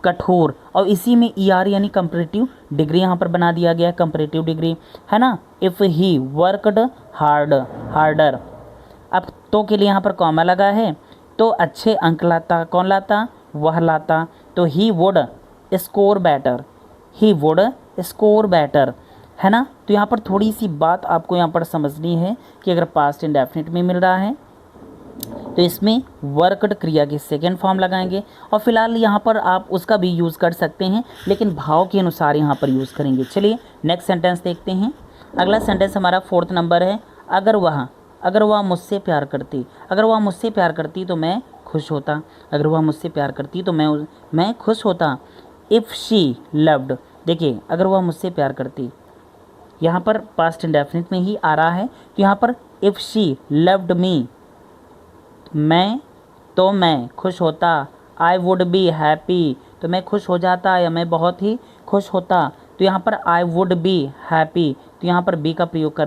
कठोर, और इसी में ER यानी कंपैरेटिव डिग्री यहाँ पर बना दिया गया है, कंपैरेटिव डिग्री, है ना। इफ़ ही वर्कड हार्डर, अब तो के लिए यहाँ पर कॉमा लगा है, तो अच्छे अंक लाता, कौन लाता, वह लाता। तो he would score better, he would score better, है ना। तो यहाँ पर थोड़ी सी बात आपको यहाँ पर समझनी है कि अगर पास्ट इंडेफिनिट में मिल रहा है तो इसमें वर्कड क्रिया की सेकेंड फॉर्म लगाएंगे। और फिलहाल यहाँ पर आप उसका भी यूज़ कर सकते हैं, लेकिन भाव के अनुसार यहाँ पर यूज़ करेंगे। चलिए नेक्स्ट सेंटेंस देखते हैं। अगला सेंटेंस हमारा 4th नंबर है, अगर वह मुझसे प्यार करती, अगर वह मुझसे प्यार करती तो मैं खुश होता, अगर वह मुझसे प्यार करती तो मैं खुश होता। इफ़ शी लव्ड, देखिए अगर वह मुझसे प्यार करती, यहाँ पर पास्ट इंडेफिनिट में ही आ रहा है। तो यहाँ पर इफ़ शी लव्ड मी, मैं खुश होता, आई वुड बी हैप्पी, तो मैं खुश हो जाता या मैं बहुत ही खुश होता। तो यहाँ पर आई वुड बी हैप्पी, तो यहाँ पर बी का प्रयोग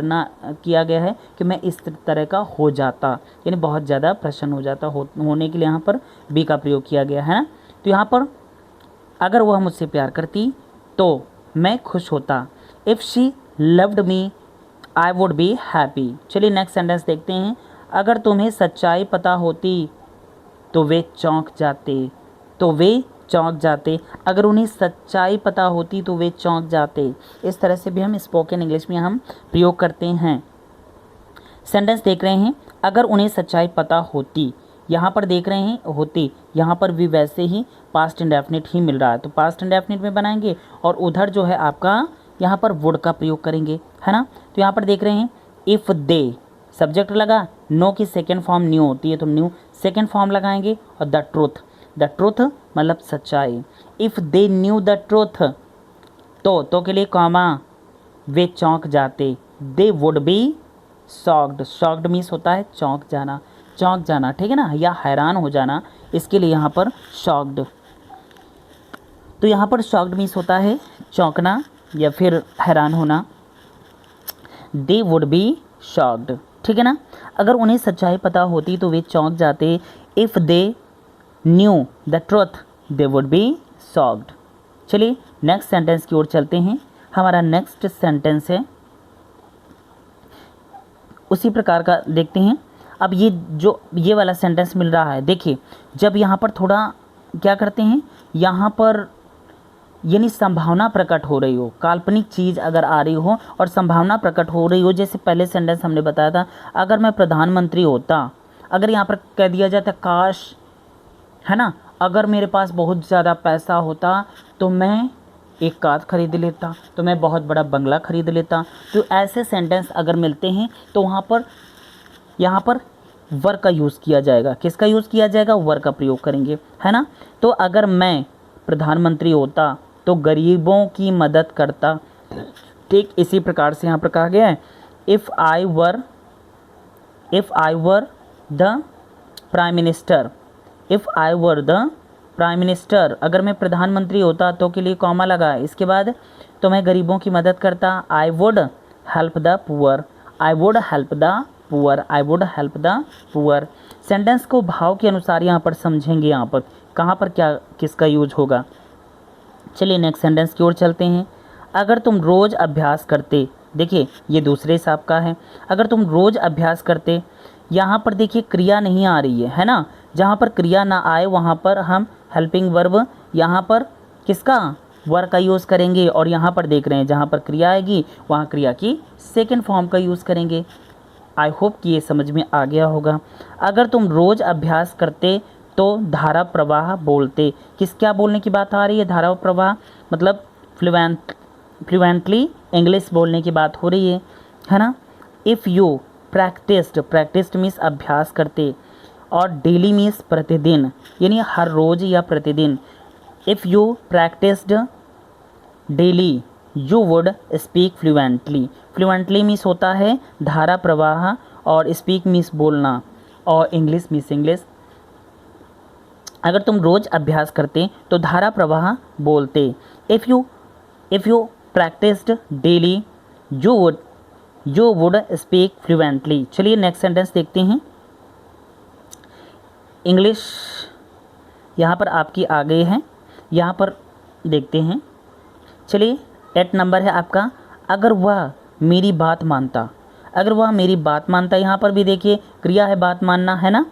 किया गया है कि मैं इस तरह का हो जाता, यानी बहुत ज़्यादा प्रसन्न हो जाता, होने के लिए यहाँ पर बी का प्रयोग किया गया है ना। तो यहाँ पर अगर वह मुझसे प्यार करती तो मैं खुश होता, if she loved me I would be happy. चलिए नेक्स्ट सेंटेंस देखते हैं। अगर तुम्हें सच्चाई पता होती तो वे चौंक जाते, तो वे चौंक जाते, अगर उन्हें सच्चाई पता होती तो वे चौंक जाते। इस तरह से भी हम स्पोकन इंग्लिश में हम प्रयोग करते हैं। सेंटेंस देख रहे हैं, अगर उन्हें सच्चाई पता होती, यहाँ पर देख रहे हैं होती, यहाँ पर भी वैसे ही पास्ट इंडेफिनिट ही मिल रहा है, तो पास्ट इंडेफिनिट में बनाएंगे और उधर जो है आपका यहाँ पर वुड का प्रयोग करेंगे, है ना। तो यहाँ पर देख रहे हैं इफ़ दे, सब्जेक्ट लगा, नो की सेकेंड फॉर्म न्यू होती है तो न्यू सेकेंड फॉर्म लगाएंगे, और द ट्रूथ मतलब सच्चाई। If they knew the truth, तो के लिए कॉमा, वे चौंक जाते, they would be shocked, shocked means होता है चौंक जाना, ठीक है ना, या हैरान हो जाना, इसके लिए यहाँ पर शॉक्ड। तो यहाँ पर शॉक्ड मीन्स होता है चौंकना या फिर हैरान होना, दे वुड बी शॉक्ड, ठीक है ना। अगर उन्हें सच्चाई पता होती तो वे चौंक जाते, if they knew the truth they would be shocked. चलिए नेक्स्ट सेंटेंस की ओर चलते हैं। हमारा नेक्स्ट सेंटेंस है उसी प्रकार का, देखते हैं। अब ये वाला सेंटेंस मिल रहा है, देखिए जब यहाँ पर थोड़ा क्या करते हैं, यहाँ पर यानी संभावना प्रकट हो रही हो, काल्पनिक चीज़ अगर आ रही हो और संभावना प्रकट हो रही हो, जैसे पहले सेंटेंस हमने बताया था, अगर मैं प्रधानमंत्री होता, अगर यहाँ पर कह दिया जाता काश, है ना, अगर मेरे पास बहुत ज़्यादा पैसा होता तो मैं एक कार खरीद लेता, तो मैं बहुत बड़ा बंगला खरीद लेता। तो ऐसे सेंटेंस अगर मिलते हैं तो वहाँ पर यहाँ पर वर का यूज़ किया जाएगा, किसका यूज़ किया जाएगा, वर का प्रयोग करेंगे, है ना। तो अगर मैं प्रधानमंत्री होता तो गरीबों की मदद करता, ठीक इसी प्रकार से यहाँ पर कहा गया है, if I were the prime minister, if I were the prime minister, अगर मैं प्रधानमंत्री होता तो के लिए कॉमा लगा, इसके बाद तो मैं गरीबों की मदद करता, I would help the poor, I would help the poor, I would help the poor. Sentence को भाव के अनुसार यहाँ पर समझेंगे, यहाँ पर कहाँ पर क्या किसका यूज होगा। चलिए नेक्स्ट सेंटेंस की ओर चलते हैं। अगर तुम रोज़ अभ्यास करते, देखिए ये दूसरे हिसाब का है, अगर तुम रोज़ अभ्यास करते, यहाँ पर देखिए क्रिया नहीं आ रही है ना, जहाँ पर क्रिया ना आए वहाँ पर हम हेल्पिंग वर्ब, यहाँ पर किसका, वर का यूज़ करेंगे, और यहाँ पर देख रहे हैं जहाँ पर क्रिया आएगी वहाँ क्रिया की सेकंड फॉर्म का यूज़ करेंगे। आई होप कि ये समझ में आ गया होगा। अगर तुम रोज़ अभ्यास करते तो धारा प्रवाह बोलते, क्या बोलने की बात आ रही है, धारा प्रवाह मतलब फ्लुएंटली इंग्लिश बोलने की बात हो रही है ना। इफ़ यू प्रैक्टिस्ड मीन्स अभ्यास करते, और डेली मीन्स प्रतिदिन, यानी हर रोज़ या प्रतिदिन। If you practised daily you would speak fluently means होता है धारा प्रवाह, और स्पीक मीन्स बोलना, और इंग्लिश मीन्स इंग्लिश। अगर तुम रोज़ अभ्यास करते तो धारा प्रवाह बोलते, if you practised daily you would speak fluently. चलिए नेक्स्ट सेंटेंस देखते हैं। इंग्लिश यहाँ पर आपकी आ गई है, यहाँ पर देखते हैं। चलिए 8 नंबर है आपका, अगर वह मेरी बात मानता, अगर वह मेरी बात मानता, यहाँ पर भी देखिए क्रिया है बात मानना, है ना,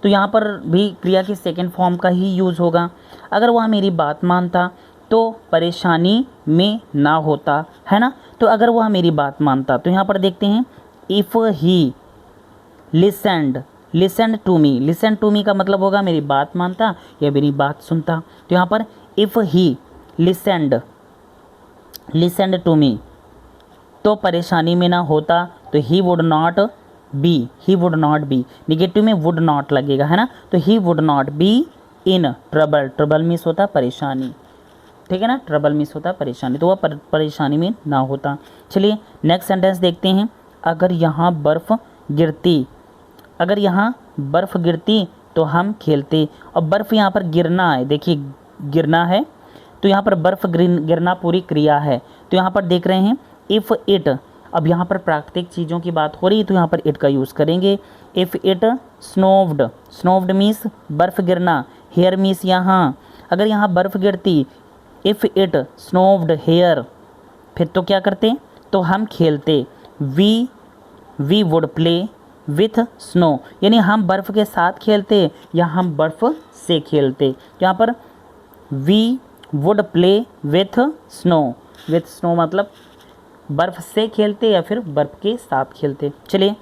तो यहाँ पर भी क्रिया की सेकंड फॉर्म का ही यूज़ होगा। अगर वह मेरी बात मानता तो परेशानी में ना होता, है ना। तो अगर वह मेरी बात मानता, तो यहाँ पर देखते हैं इफ़ ही लिसेंड टू मी का मतलब होगा मेरी बात मानता या मेरी बात सुनता। तो यहाँ पर इफ़ ही लिसेंड टू मी तो परेशानी में ना होता, तो he would not be, negative में वुड नॉट लगेगा, है ना। तो he would not be in trouble miss होता परेशानी, ठीक है ना, ट्रबल मिस होता परेशानी, तो वह परेशानी में ना होता। चलिए नेक्स्ट सेंटेंस देखते हैं। अगर यहाँ बर्फ़ गिरती तो हम खेलते। और बर्फ़ यहाँ पर गिरना है, देखिए गिरना है, तो यहाँ पर बर्फ़ गिरना पूरी क्रिया है। तो यहाँ पर देख रहे हैं इफ़ इट, अब यहाँ पर प्राकृतिक चीज़ों की बात हो रही है तो यहाँ पर इट का यूज़ करेंगे। इफ़ इट स्नोव्ड, स्नोव्ड मीन्स बर्फ़ गिरना, हेयर मीन्स यहाँ, अगर यहाँ बर्फ़ गिरती, इफ़ इट स्नोव्ड हेयर, फिर तो क्या करते, तो हम खेलते। We would play with snow, यानी हम बर्फ़ के साथ खेलते या हम बर्फ़ से खेलते। तो यहाँ पर we would play with snow, with snow मतलब बर्फ़ से खेलते या फिर बर्फ़ के साथ खेलते। चलिए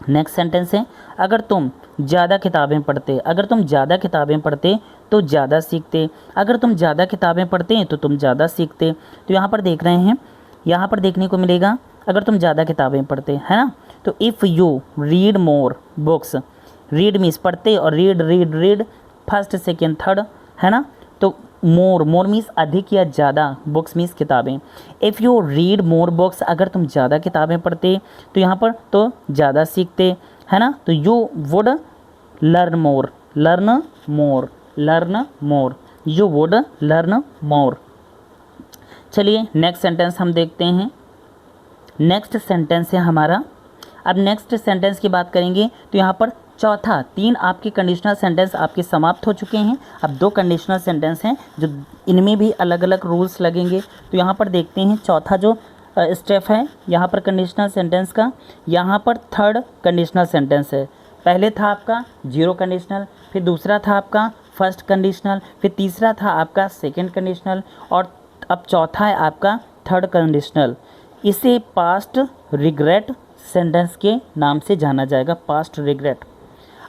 नेक्स्ट सेंटेंस है, अगर तुम ज़्यादा किताबें पढ़ते, अगर तुम ज़्यादा किताबें पढ़ते तो ज़्यादा सीखते, अगर तुम ज़्यादा किताबें पढ़ते तो तुम ज़्यादा सीखते। तो यहाँ पर देख रहे हैं, यहाँ पर देखने को मिलेगा अगर तुम ज़्यादा किताबें पढ़ते, है ना। तो if you read more books, read means पढ़ते और रीड फर्स्ट सेकेंड थर्ड, है ना। तो मोर मीन्स अधिक या ज़्यादा, बुक्स मीन्स किताबें। If you read more books, अगर तुम ज़्यादा किताबें पढ़ते तो यहाँ पर तो ज़्यादा सीखते, है ना। तो you would learn more, you would learn more. चलिए नेक्स्ट सेंटेंस हम देखते हैं। नेक्स्ट सेंटेंस है हमारा, अब नेक्स्ट सेंटेंस की बात करेंगे तो यहाँ पर चौथा, 3 आपके कंडीशनल सेंटेंस आपके समाप्त हो चुके हैं। अब 2 कंडीशनल सेंटेंस हैं जो इनमें भी अलग अलग रूल्स लगेंगे। तो यहाँ पर देखते हैं चौथा जो स्टेप है यहाँ पर कंडीशनल सेंटेंस का, यहाँ पर थर्ड कंडीशनल सेंटेंस है। पहले था आपका 0 कंडीशनल, फिर दूसरा था आपका फर्स्ट कंडीशनल, फिर तीसरा था आपका सेकंड कंडीशनल और अब चौथा है आपका थर्ड कंडीशनल। इसे पास्ट रिग्रेट सेंटेंस के नाम से जाना जाएगा, पास्ट रिग्रेट।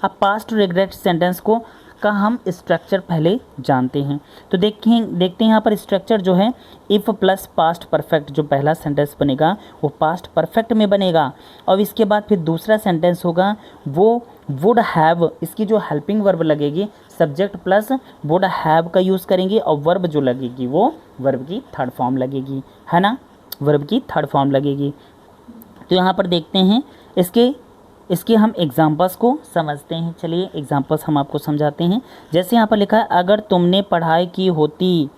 अब पास्ट रिग्रेट सेंटेंस को का हम स्ट्रक्चर पहले जानते हैं। तो देखते हैं यहाँ पर स्ट्रक्चर जो है, इफ़ प्लस पास्ट परफेक्ट, जो पहला सेंटेंस बनेगा वो पास्ट परफेक्ट में बनेगा। और इसके बाद फिर दूसरा सेंटेंस होगा वो वुड हैव, इसकी जो हेल्पिंग वर्ब लगेगी सब्जेक्ट प्लस वुड हैव का यूज़ करेंगे और वर्ब जो लगेगी वो वर्ब की थर्ड फॉर्म लगेगी, है ना, वर्ब की थर्ड फॉर्म लगेगी। तो यहाँ पर देखते हैं इसके हम एग्जाम्पल्स को समझते हैं। चलिए एग्जाम्पल्स हम आपको समझाते हैं। जैसे यहाँ पर लिखा है, अगर तुमने पढ़ाई की होती,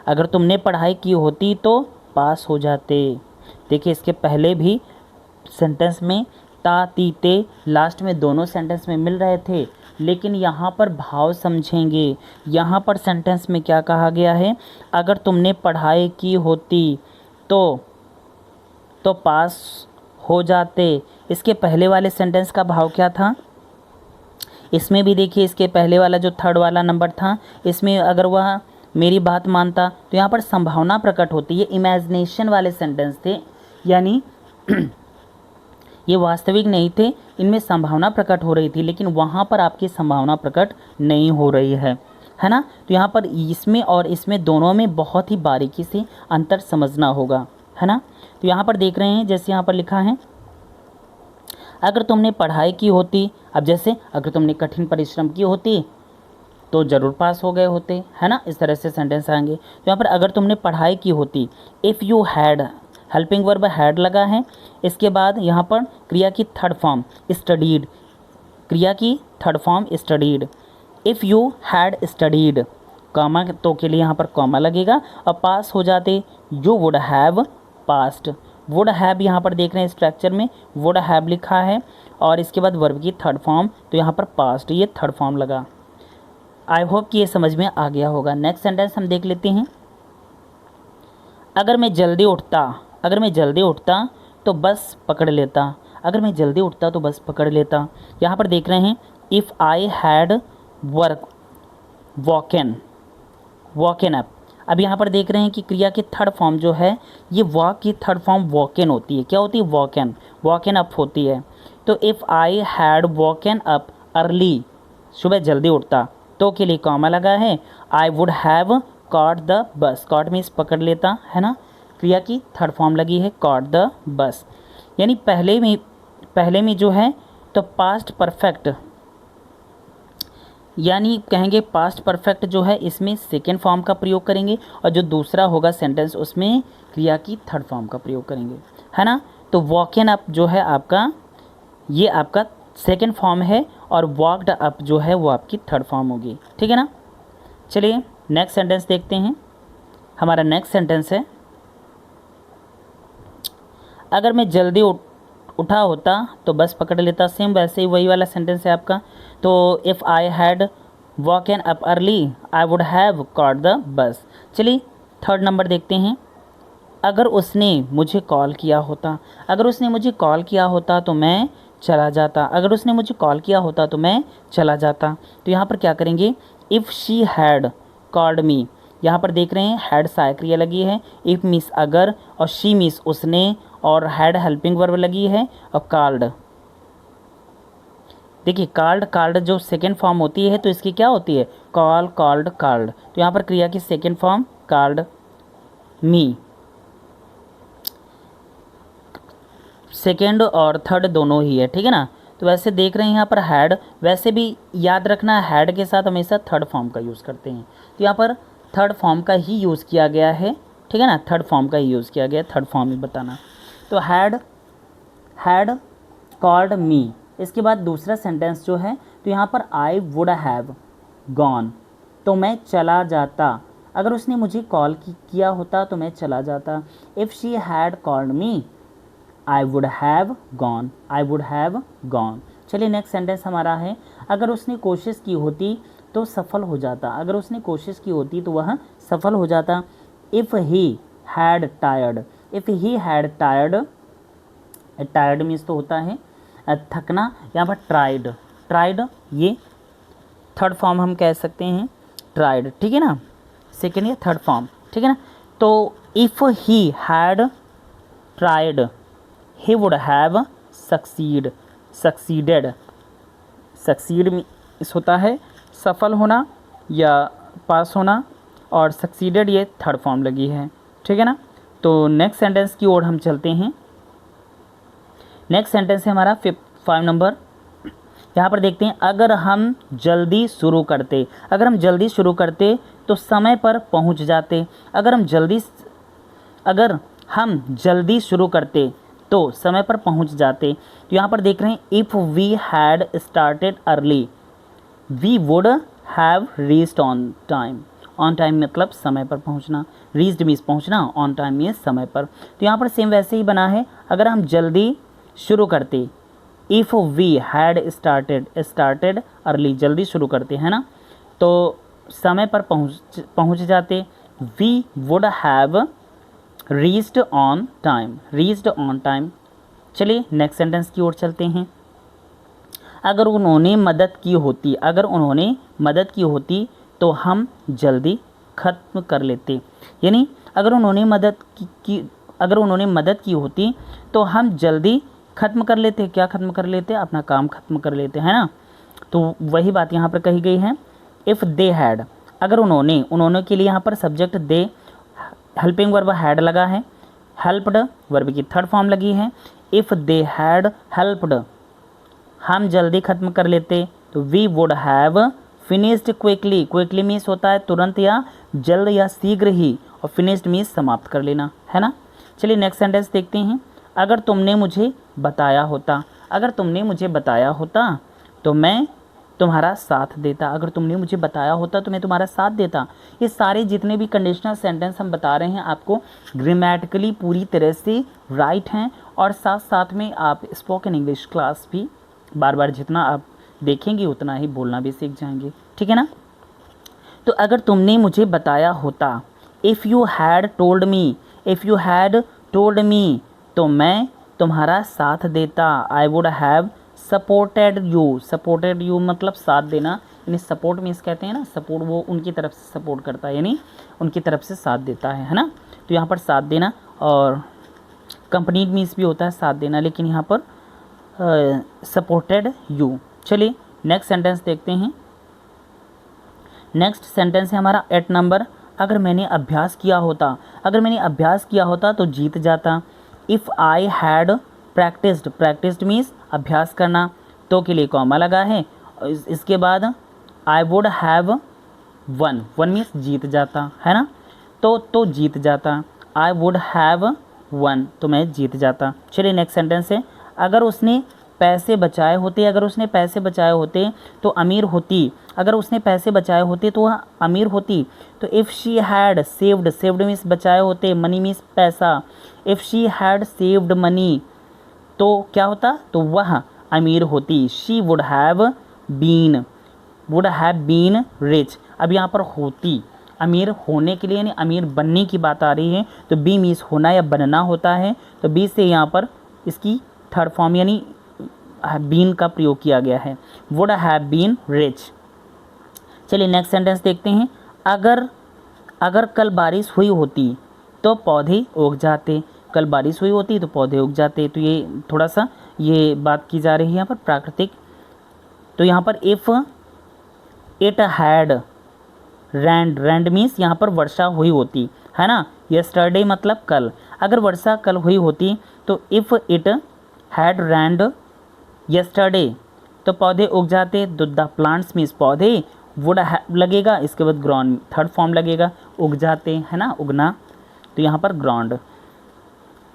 अगर तुमने पढ़ाई की होती तो पास हो जाते। देखिए इसके पहले भी सेंटेंस में ता ती ते लास्ट में दोनों सेंटेंस में मिल रहे थे, लेकिन यहाँ पर भाव समझेंगे। यहाँ पर सेंटेंस में क्या कहा गया है, अगर तुमने पढ़ाई की होती तो पास हो जाते। इसके पहले वाले सेंटेंस का भाव क्या था, इसमें भी देखिए इसके पहले वाला जो थर्ड वाला नंबर था, इसमें अगर वह मेरी बात मानता तो यहाँ पर संभावना प्रकट होती है। इमेजिनेशन वाले सेंटेंस थे, यानी ये वास्तविक नहीं थे, इनमें संभावना प्रकट हो रही थी, लेकिन वहाँ पर आपकी संभावना प्रकट नहीं हो रही है ना। तो यहाँ पर इसमें और इसमें दोनों में बहुत ही बारीकी से अंतर समझना होगा, है ना। तो यहाँ पर देख रहे हैं, जैसे यहाँ पर लिखा है, अगर तुमने पढ़ाई की होती, अब जैसे अगर तुमने कठिन परिश्रम की होती तो ज़रूर पास हो गए होते, है ना। इस तरह से सेंटेंस आएंगे। तो यहाँ पर अगर तुमने पढ़ाई की होती, if you had, helping verb had लगा है। इसके बाद यहाँ पर क्रिया की थर्ड फॉर्म स्टडीड, क्रिया की third form studied. If you had studied, comma तो के लिए यहाँ पर कॉमा लगेगा और पास हो जाते, you would have passed. Would have यहाँ पर देख रहे हैं स्ट्रक्चर में वुड हैव लिखा है और इसके बाद वर्ब की थर्ड फॉर्म, तो यहाँ पर पास्ट ये थर्ड फॉर्म लगा। आई होप कि ये समझ में आ गया होगा। नेक्स्ट सेंटेंस हम देख लेते हैं। अगर मैं जल्दी उठता तो बस पकड़ लेता, अगर मैं जल्दी उठता तो बस पकड़ लेता। यहाँ पर देख रहे हैं, if I had woken up. अब यहाँ पर देख रहे हैं कि क्रिया की थर्ड फॉर्म जो है, ये वॉक की थर्ड फॉर्म वॉकन होती है। क्या होती है, वॉकन अप होती है। तो if I had woken up early, सुबह जल्दी उठता, तो के लिए कॉमा लगा है। I would have caught the bus, caught means पकड़ लेता, है ना। क्रिया की थर्ड फॉर्म लगी है कॉट द बस, यानी पहले में जो है तो पास्ट परफेक्ट, यानी कहेंगे पास्ट परफेक्ट जो है इसमें सेकेंड फॉर्म का प्रयोग करेंगे और जो दूसरा होगा सेंटेंस उसमें क्रिया की थर्ड फॉर्म का प्रयोग करेंगे, है ना। तो वॉकन अप जो है आपका, ये आपका सेकेंड फॉर्म है और वॉकड अप जो है वो आपकी थर्ड फॉर्म होगी, ठीक है ना। चलिए नेक्स्ट सेंटेंस देखते हैं। हमारा नेक्स्ट सेंटेंस है, अगर मैं जल्दी उठा होता तो बस पकड़ लेता। सेम वैसे ही वही वाला सेंटेंस है आपका। तो if I had woken up early I would have caught the bus. चलिए थर्ड नंबर देखते हैं, अगर उसने मुझे कॉल किया होता। अगर उसने मुझे कॉल किया होता तो मैं चला जाता। अगर उसने मुझे कॉल किया होता तो मैं चला जाता। तो यहाँ पर क्या करेंगे, if she had called me. यहाँ पर देख रहे हैं हैड सहायक क्रिया लगी है, इफ़ मीन्स अगर, और शी मीन्स उसने, और हैड हेल्पिंग वर्ब लगी है, और कॉल्ड। देखिए कॉल्ड जो सेकेंड फॉर्म होती है तो इसकी क्या होती है, कॉल, कॉल्ड, कॉल्ड। तो यहाँ पर क्रिया की second form called me. Second और थर्ड दोनों ही है, ठीक है ना। तो वैसे देख रहे हैं यहाँ पर हैड, वैसे भी याद रखना हैड के साथ हमेशा थर्ड फॉर्म का यूज़ करते हैं। तो यहाँ पर थर्ड फॉर्म का ही यूज़ किया गया है, ठीक है ना, थर्ड फॉर्म का ही यूज़ किया गया है, थर्ड फॉर्म ही बताना। तो हैड कॉल्ड मी। इसके बाद दूसरा सेंटेंस जो है, तो यहाँ पर आई वुड हैव गॉन, तो मैं चला जाता। अगर उसने मुझे कॉल किया होता तो मैं चला जाता। If she had called me I would have gone, I would have gone. चलिए नेक्स्ट सेंटेंस हमारा है, अगर उसने कोशिश की होती तो सफल हो जाता। अगर उसने कोशिश की होती तो वह सफल हो जाता। If he had tired, if he had tired, tired means तो होता है थकना। यहाँ पर ट्राइड ये थर्ड फॉर्म हम कह सकते हैं, ट्राइड, ठीक है ना, सेकेंड या थर्ड फॉर्म, ठीक है ना। तो if he had tried he would have succeeded means होता है सफल होना या पास होना, और सक्सीडेड ये थर्ड फॉर्म लगी है, ठीक है ना। तो नेक्स्ट सेंटेंस की ओर हम चलते हैं। नेक्स्ट सेंटेंस है हमारा 5 नंबर। यहाँ पर देखते हैं, अगर हम जल्दी शुरू करते। अगर हम जल्दी शुरू करते तो समय पर पहुँच जाते। अगर हम जल्दी शुरू करते तो समय पर पहुंच जाते। तो यहाँ पर देख रहे हैं, if we had started early we would have reached on time. On time मतलब समय पर पहुंचना, रीच्ड मीन्स पहुंचना, ऑन टाइम मीन्स समय पर। तो यहाँ पर सेम वैसे ही बना है, अगर हम जल्दी शुरू करते, if we had started early, जल्दी शुरू करते हैं ना, तो समय पर पहुंच जाते। We would have reached on time. चलिए नेक्स्ट सेंटेंस की ओर चलते हैं। अगर उन्होंने मदद की होती तो हम जल्दी ख़त्म कर लेते। यानी अगर उन्होंने मदद की होती तो हम जल्दी ख़त्म कर लेते। क्या ख़त्म कर लेते, अपना काम ख़त्म कर लेते, है ना। तो वही बात यहाँ पर कही गई है। इफ़ दे हैड, अगर उन्होंने के लिए यहाँ पर subject they, helping verb had लगा है, हेल्प्ड वर्ब की थर्ड फॉर्म लगी है। इफ़ दे हैड हेल्प्ड, हम जल्दी ख़त्म कर लेते। तो we would have finished quickly means होता है तुरंत या जल्द या शीघ्र ही, और फिनिश्ड मीन्स समाप्त कर लेना, है ना। चलिए नेक्स्ट सेंटेंस देखते हैं। अगर तुमने मुझे बताया होता तो मैं तुम्हारा साथ देता। अगर तुमने मुझे बताया होता तो मैं तुम्हारा साथ देता। ये सारे जितने भी कंडीशनल सेंटेंस हम बता रहे हैं आपको ग्रामेटिकली पूरी तरह से राइट हैं, और साथ साथ में आप स्पोकन इंग्लिश क्लास भी बार बार जितना आप देखेंगे उतना ही बोलना भी सीख जाएंगे, ठीक है ना। तो अगर तुमने मुझे बताया होता, if you had told me, तो मैं तुम्हारा साथ देता। आई वुड हैव सपोर्टेड यू मतलब साथ देना, यानी सपोर्ट मीन्स कहते हैं ना, सपोर्ट वो उनकी तरफ से सपोर्ट करता है, यानी उनकी तरफ से साथ देता है ना। तो यहाँ पर साथ देना, और कंपनी मीन्स भी होता है साथ देना, लेकिन यहाँ पर सपोर्टेड यू। चलिए नेक्स्ट सेंटेंस देखते हैं। नेक्स्ट सेंटेंस है हमारा 8 नंबर। अगर मैंने अभ्यास किया होता तो जीत जाता। If I had practised means अभ्यास करना, तो के लिए कॉमा लगा है। इसके बाद I would have won means जीत जाता, है ना। तो जीत जाता। आई वुड हैव वन, तो मैं जीत जाता। चलिए नेक्स्ट सेंटेंस है, अगर उसने पैसे बचाए होते, अगर उसने पैसे बचाए होते तो अमीर होती, अगर उसने पैसे बचाए होते तो वह अमीर होती। तो if she had saved, saved means बचाए होते, मनी मीन्स पैसा, if she had saved money तो क्या होता, तो वह अमीर होती। She would have been rich. अब यहाँ पर होती अमीर होने के लिए यानी अमीर बनने की बात आ रही है, तो बी मीन्स होना या बनना होता है, तो बी से यहाँ पर इसकी थर्ड फॉर्म यानी बीन का प्रयोग किया गया है, वुड हैव बीन रिच। चलिए नेक्स्ट सेंटेंस देखते हैं। अगर कल बारिश हुई होती तो पौधे उग जाते, कल बारिश हुई होती तो पौधे उग जाते। तो ये थोड़ा सा ये बात की जा रही है यहाँ पर प्राकृतिक। तो यहाँ पर if it had rained means यहाँ पर वर्षा हुई होती है ना, यस्टरडे मतलब कल, अगर वर्षा कल हुई होती तो if it had rained yesterday तो पौधे उग जाते। द प्लांट्स मीन्स पौधे, वुड लगेगा, इसके बाद ग्राउंड थर्ड फॉर्म लगेगा, उग जाते है ना, उगना, तो यहाँ पर ग्राउंड।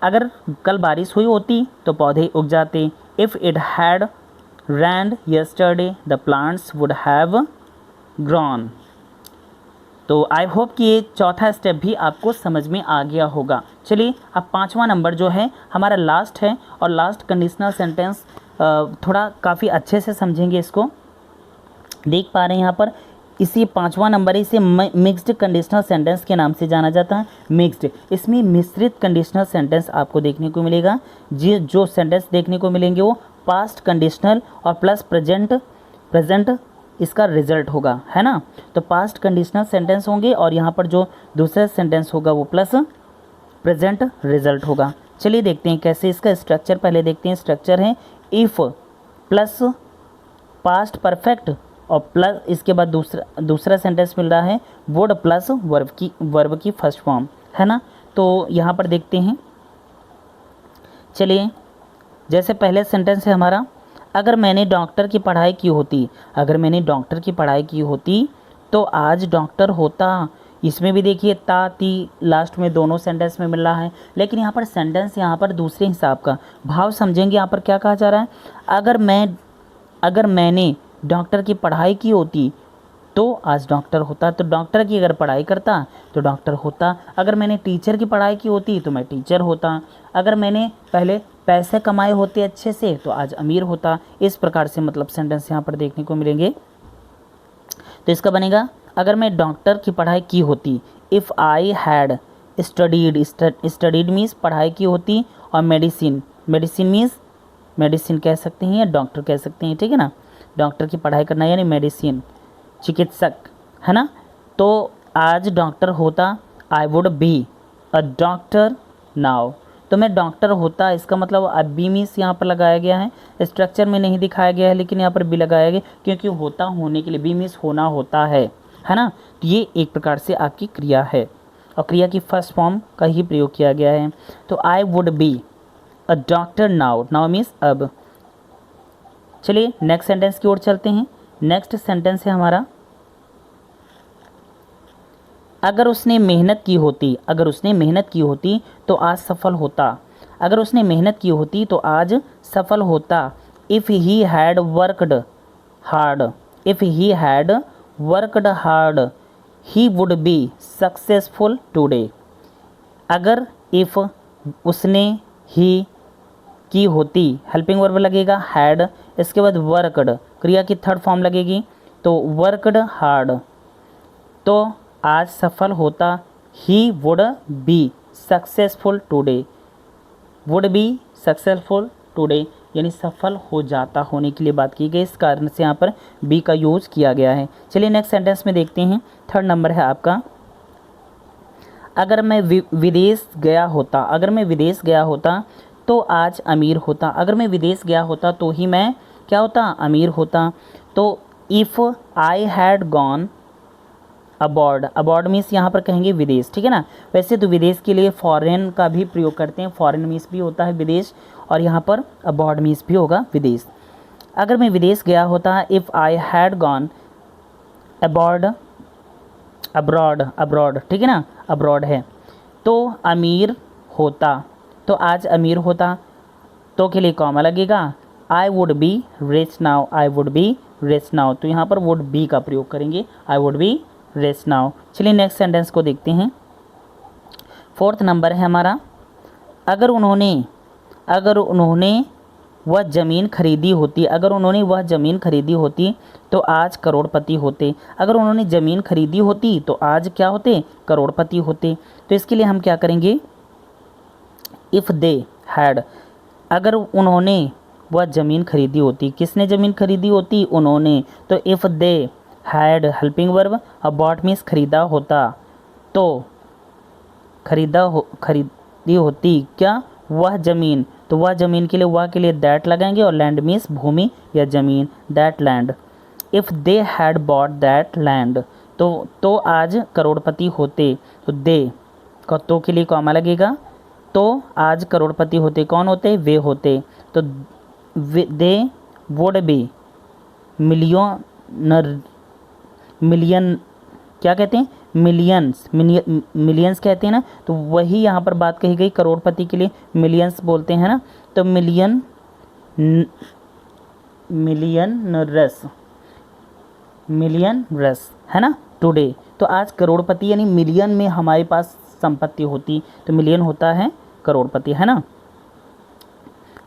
अगर कल बारिश हुई होती तो पौधे उग जाते। If it had rained yesterday the plants would have grown. तो आई होप कि ये चौथा स्टेप भी आपको समझ में आ गया होगा। चलिए अब पांचवा नंबर जो है हमारा लास्ट है, और लास्ट कंडीशनल सेंटेंस थोड़ा काफ़ी अच्छे से समझेंगे इसको। देख पा रहे हैं यहाँ पर इसी पांचवा नंबर, इसे मिक्स्ड कंडीशनल सेंटेंस के नाम से जाना जाता है। मिक्स्ड, इसमें मिश्रित कंडीशनल सेंटेंस आपको देखने को मिलेगा। जो सेंटेंस देखने को मिलेंगे वो पास्ट कंडीशनल और प्लस प्रेजेंट इसका रिजल्ट होगा, है ना। तो पास्ट कंडीशनल सेंटेंस होंगे और यहाँ पर जो दूसरा सेंटेंस होगा वो प्लस प्रेजेंट रिजल्ट होगा। चलिए देखते हैं कैसे इसका स्ट्रक्चर, पहले देखते हैं स्ट्रक्चर है इफ़ प्लस पास्ट परफेक्ट और प्लस इसके बाद दूसरा सेंटेंस मिल रहा है वुड प्लस वर्ब की फर्स्ट फॉर्म, है ना। तो यहाँ पर देखते हैं, चलिए जैसे पहले सेंटेंस है हमारा, अगर मैंने डॉक्टर की पढ़ाई की होती, अगर मैंने डॉक्टर की पढ़ाई की होती तो आज डॉक्टर होता। इसमें भी देखिए ता ती लास्ट में दोनों सेंटेंस में मिल रहा है, लेकिन यहाँ पर सेंटेंस यहाँ पर दूसरे हिसाब का भाव समझेंगे। यहाँ पर क्या कहा जा रहा है, अगर मैंने डॉक्टर की पढ़ाई की होती तो आज डॉक्टर होता, तो डॉक्टर की अगर पढ़ाई करता तो डॉक्टर होता। अगर मैंने टीचर की पढ़ाई की होती तो मैं टीचर होता। अगर मैंने पहले पैसे कमाए होते अच्छे से तो आज अमीर होता। इस प्रकार से मतलब सेंटेंस यहाँ पर देखने को मिलेंगे। तो इसका बनेगा अगर मैं डॉक्टर की पढ़ाई की होती, if I had studied means पढ़ाई की होती, और मेडिसिन मीन्स मेडिसिन कह सकते हैं या डॉक्टर कह सकते हैं, ठीक है ना। डॉक्टर की पढ़ाई करना यानी मेडिसिन, चिकित्सक, है ना। तो आज डॉक्टर होता, आई would be a doctor now, तो मैं डॉक्टर होता। इसका मतलब अब बी मीन्स यहाँ पर लगाया गया है, स्ट्रक्चर में नहीं दिखाया गया है लेकिन यहाँ पर बी लगाया गया क्योंकि होता होने के लिए बी मीन्स होना होता है ना। तो ये एक प्रकार से आपकी क्रिया है और क्रिया की फर्स्ट फॉर्म का ही प्रयोग किया गया है। तो आई would be a doctor now, now means अब। चलिए नेक्स्ट सेंटेंस की ओर चलते हैं। नेक्स्ट सेंटेंस है हमारा, अगर उसने मेहनत की होती, अगर उसने मेहनत की होती तो आज सफल होता। अगर उसने मेहनत की होती तो आज सफल होता। If he had worked hard, if he had worked hard he would be successful today. अगर इफ़ उसने ही की होती, हेल्पिंग वर्ब लगेगा हैड, इसके बाद वर्कड क्रिया की थर्ड फॉर्म लगेगी, तो वर्कड हार्ड तो आज सफल होता। He would be successful today, would be successful today यानी सफल हो जाता होने के लिए बात की गई, इस कारण से यहाँ पर बी का यूज़ किया गया है। चलिए नेक्स्ट सेंटेंस में देखते हैं। थर्ड नंबर है आपका, अगर मैं विदेश गया होता, अगर मैं विदेश गया होता तो आज अमीर होता। अगर मैं विदेश गया होता तो ही मैं क्या होता, अमीर होता। तो if I had gone aboard, aboard means यहाँ पर कहेंगे विदेश, ठीक है ना। वैसे तो विदेश के लिए फॉरेन का भी प्रयोग करते हैं, फॉरेन मीन्स भी होता है विदेश, और यहाँ पर अबॉर्ड मीन्स भी होगा विदेश। अगर मैं विदेश गया होता, if I had gone aboard, abroad, ठीक है ना, अब्रॉड है, तो अमीर होता, तो आज अमीर होता। तो के लिए कॉमा लगेगा, आई would be rich now, I would be rich now, तो यहाँ पर वुड बी का प्रयोग करेंगे, आई वुड बी रिच नाउ। चलिए नेक्स्ट सेंटेंस को देखते हैं। फोर्थ नंबर है हमारा, अगर उन्होंने वह ज़मीन खरीदी होती, अगर उन्होंने वह ज़मीन खरीदी होती तो आज करोड़पति होते। अगर उन्होंने ज़मीन खरीदी होती तो आज क्या होते, करोड़पति होते। तो इसके लिए हम क्या करेंगे, इफ़ दे हैड, अगर उन्होंने वह ज़मीन खरीदी होती, किसने ज़मीन खरीदी होती, उन्होंने, तो if they had helping verb, अब बॉट मीन्स खरीदा होता, तो खरीदी होती क्या, वह ज़मीन, तो वह ज़मीन के लिए वह के लिए दैट लगाएंगे और लैंड मीन्स भूमि या ज़मीन, that land. If they had bought that land, तो आज करोड़पति होते, तो दे का तो के लिए कॉमा लगेगा, तो आज करोड़पति होते, कौन होते, वे होते, तो दे वुड बी मिलियन क्या कहते हैं, मिलियंस कहते हैं ना, तो वही यहाँ पर बात कही गई, करोड़पति के लिए मिलियंस बोलते हैं ना, तो मिलियन रस है ना, टुडे, तो आज करोड़पति यानी मिलियन में हमारे पास संपत्ति होती, तो मिलियन होता है करोड़पति, है ना।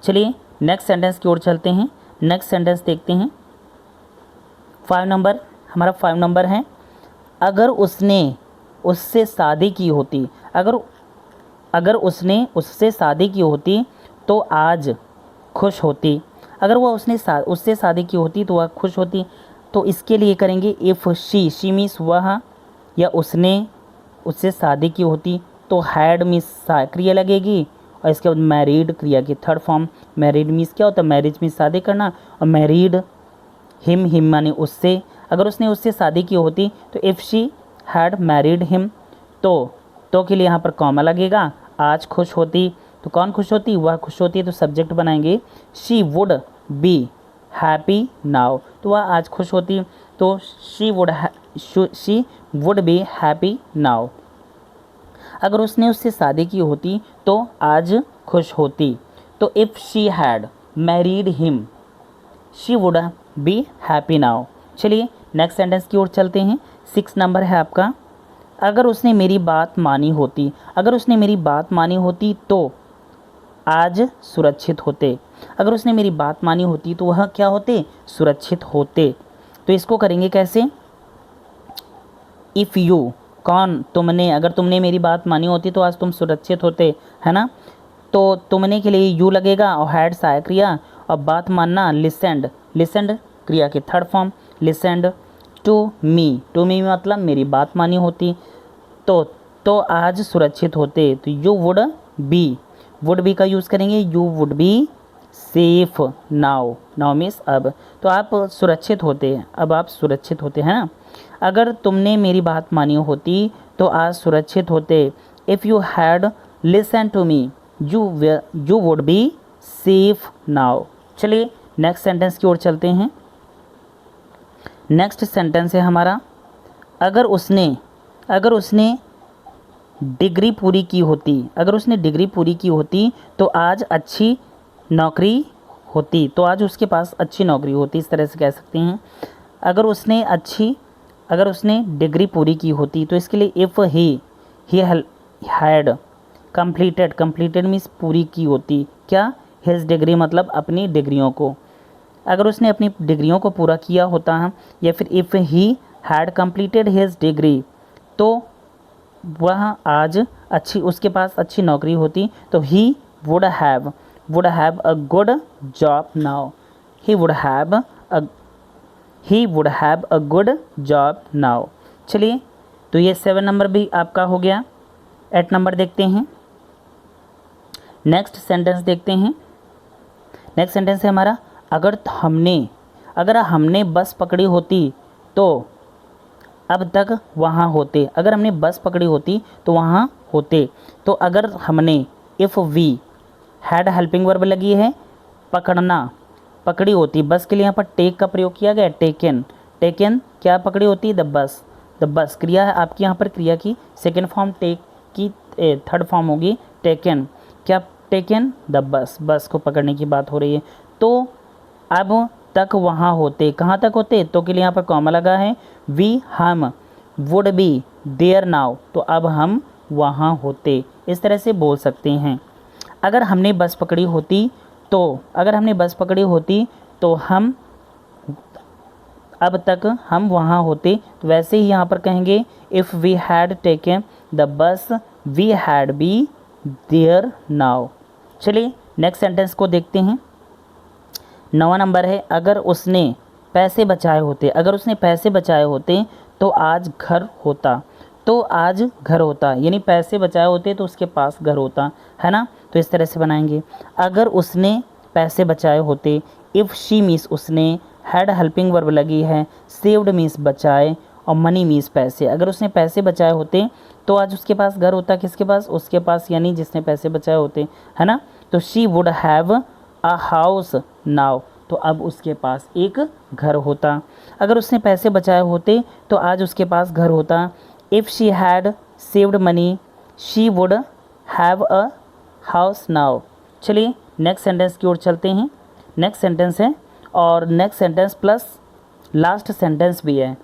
चलिए नेक्स्ट सेंटेंस की ओर चलते हैं। नेक्स्ट सेंटेंस देखते हैं। 5 नंबर, हमारा 5 नंबर है, अगर उसने उससे शादी की होती, अगर उसने उससे शादी की होती तो आज खुश होती। अगर वह उससे शादी की होती तो वह खुश होती, तो इसके लिए करेंगे इफ़ शी मीन्स वह या उसने उससे शादी की होती, तो हैड मीन्स क्रिया लगेगी और इसके बाद मैरिड क्रिया की थर्ड फॉर्म। मैरिड मीन्स क्या होता है, मैरिज मीन्स शादी करना, और मैरिड हिम माने उससे, अगर उसने उससे शादी की होती तो if she had married him, तो के लिए यहाँ पर कॉमा लगेगा, आज खुश होती, तो कौन खुश होती, वह खुश होती है, तो सब्जेक्ट बनाएंगे she would be happy now, तो वह आज खुश होती, तो she would be happy now. अगर उसने उससे शादी की होती तो आज खुश होती, तो if she had married him she would be happy now. चलिए नेक्स्ट सेंटेंस की ओर चलते हैं। 6 नंबर है आपका, अगर उसने मेरी बात मानी होती, अगर उसने मेरी बात मानी होती तो आज सुरक्षित होते। अगर उसने मेरी बात मानी होती तो वह क्या होते, सुरक्षित होते, तो इसको करेंगे कैसे, इफ़ यू, कौन, तुमने, अगर तुमने मेरी बात मानी होती तो आज तुम सुरक्षित होते, है ना, तो तुमने के लिए यू लगेगा और हैड सहायक क्रिया, और बात मानना लिसेंड क्रिया की third form, listened to me मतलब मेरी बात मानी होती, तो आज सुरक्षित होते, तो यू वुड बी का यूज़ करेंगे, you would be safe now means अब, तो आप सुरक्षित होते, अब आप सुरक्षित होते हैं ना। अगर तुमने मेरी बात मानी होती तो आज सुरक्षित होते, if you had listen to me you would be safe now. चलिए नेक्स्ट सेंटेंस की ओर चलते हैं। नेक्स्ट सेंटेंस है हमारा, अगर उसने डिग्री पूरी की होती, अगर उसने डिग्री पूरी की होती तो आज अच्छी नौकरी होती, तो आज उसके पास अच्छी नौकरी होती, इस तरह से कह सकते हैं। अगर उसने डिग्री पूरी की होती, तो इसके लिए if he had completed means पूरी की होती, क्या, हिज डिग्री मतलब अपनी डिग्रियों को, अगर उसने अपनी डिग्रियों को पूरा किया होता है, या फिर if he had completed his degree, तो वह आज उसके पास अच्छी नौकरी होती, तो he would have a good job now, he would have a good job now. चलिए तो ये 7 नंबर भी आपका हो गया। 8 नंबर देखते हैं। नेक्स्ट सेंटेंस देखते हैं। नेक्स्ट सेंटेंस है हमारा, अगर हमने बस पकड़ी होती तो अब तक वहाँ होते। अगर हमने बस पकड़ी होती तो वहाँ होते, तो अगर हमने, if we had helping verb लगी है, पकड़ी होती, बस के लिए यहाँ पर टेक का प्रयोग किया गया, टेकन क्या पकड़ी होती, द बस क्रिया है आपकी, यहाँ पर क्रिया की सेकेंड फॉर्म, टेक की थर्ड फॉर्म होगी टेकन, क्या टेकन द बस को पकड़ने की बात हो रही है, तो अब तक वहाँ होते, कहाँ तक होते, तो के लिए यहाँ पर कॉमा लगा है, वी हम, वुड बी देयर नाउ, तो अब हम वहाँ होते, इस तरह से बोल सकते हैं। अगर हमने बस पकड़ी होती तो, अगर हमने बस पकड़ी होती तो हम अब तक हम वहाँ होते, तो वैसे ही यहाँ पर कहेंगे if we had taken the bus we had be there now. चलिए नेक्स्ट सेंटेंस को देखते हैं। 9वां नंबर है, अगर उसने पैसे बचाए होते, अगर उसने पैसे बचाए होते तो आज घर होता, तो आज घर होता, यानी पैसे बचाए होते तो उसके पास घर होता, है ना। तो इस तरह से बनाएंगे, अगर उसने पैसे बचाए होते, इफ़ शी मीन्स उसने, हैड हेल्पिंग वर्ब लगी है, सेव्ड मीन्स बचाए, और मनी मीन्स पैसे। अगर उसने पैसे बचाए होते तो आज उसके पास घर होता, किसके पास, उसके पास, यानी जिसने पैसे बचाए होते, है ना। तो she would have a house now, तो अब उसके पास एक घर होता। अगर उसने पैसे बचाए होते तो आज उसके पास घर होता, if she had saved money she would have a house now. चलिए नेक्स्ट सेंटेंस की ओर चलते हैं। नेक्स्ट सेंटेंस है, और next sentence plus last sentence भी है।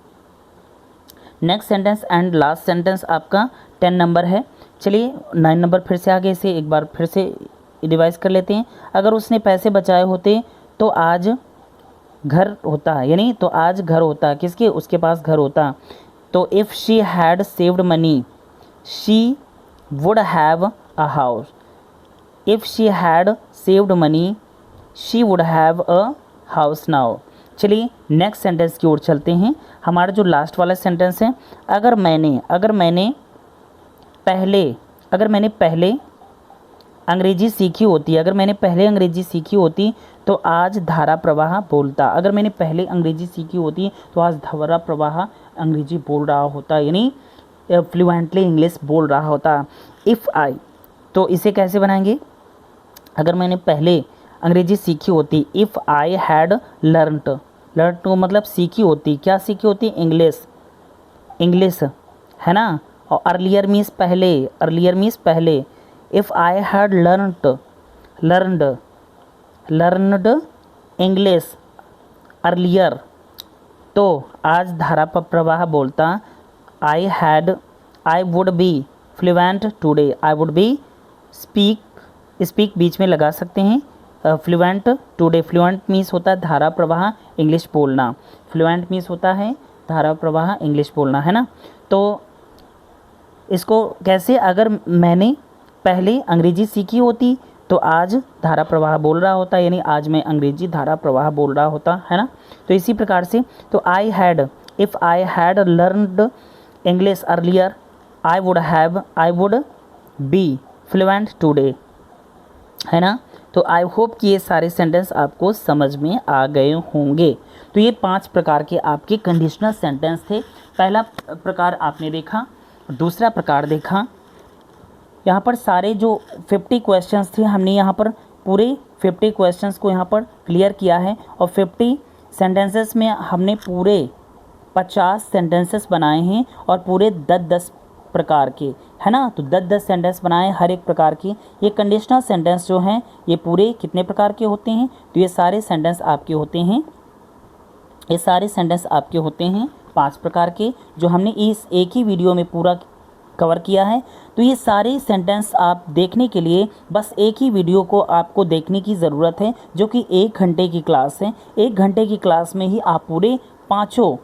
Next sentence and last sentence आपका 10 नंबर है। चलिए 9 नंबर फिर से आगे से एक बार फिर से रिवाइज कर लेते हैं। अगर उसने पैसे बचाए होते तो आज घर होता, यानी तो आज घर होता, किसके, उसके पास घर होता। तो if she had saved money she would have a house, if she had saved money she would have a house now. चलिए नेक्स्ट सेंटेंस की ओर चलते हैं। हमारा जो लास्ट वाला सेंटेंस है, अगर मैंने पहले अंग्रेजी सीखी होती, अगर मैंने पहले अंग्रेजी सीखी होती तो आज धारा प्रवाह बोलता, अगर मैंने पहले अंग्रेजी सीखी होती तो आज धारा प्रवाह अंग्रेजी बोल रहा होता, यानी फ्लुएंटली इंग्लिश बोल रहा होता। इफ़ आई, तो इसे कैसे बनाएंगे, अगर मैंने पहले अंग्रेजी सीखी होती, if I had learned, learn to मतलब सीखी होती, क्या सीखी होती, इंग्लिश, है ना। और अर्लियर मीन्स पहले, if I had learned English earlier, तो आज धारा प्रवाह बोलता, I would be fluent today, I would be speak बीच में लगा सकते हैं, फ्लुएंट टुडे, फ्लुएंट मीन्स होता है धारा प्रवाह इंग्लिश बोलना, फ्लुएंट मीन्स होता है धारा प्रवाह इंग्लिश बोलना, है ना। तो इसको कैसे, अगर मैंने पहले अंग्रेजी सीखी होती तो आज धारा प्रवाह बोल रहा होता, यानी आज मैं अंग्रेजी धारा प्रवाह बोल रहा होता, है ना। तो इसी प्रकार से, तो if I had learned English earlier I would be fluent today, है ना। तो आई होप कि ये सारे सेंटेंस आपको समझ में आ गए होंगे। तो ये 5 प्रकार के आपके कंडीशनल सेंटेंस थे। पहला प्रकार आपने देखा, दूसरा प्रकार देखा, यहाँ पर सारे जो 50 क्वेश्चंस थे हमने यहाँ पर पूरे 50 क्वेश्चंस को यहाँ पर क्लियर किया है, और 50 सेंटेंसेस में हमने पूरे 50 सेंटेंसेस बनाए हैं, और पूरे 10-10 प्रकार के, है ना। तो 10-10 सेंटेंस बनाए हर एक प्रकार की। ये कंडीशनल सेंटेंस जो हैं ये पूरे कितने प्रकार के होते हैं, तो ये सारे सेंटेंस आपके होते हैं 5 प्रकार के, जो हमने इस एक ही वीडियो में पूरा कवर किया है। तो ये सारे सेंटेंस आप देखने के लिए बस एक ही वीडियो को आपको देखने की ज़रूरत है, जो कि 1 घंटे की क्लास है। 1 घंटे की क्लास में ही आप पूरे पाँचों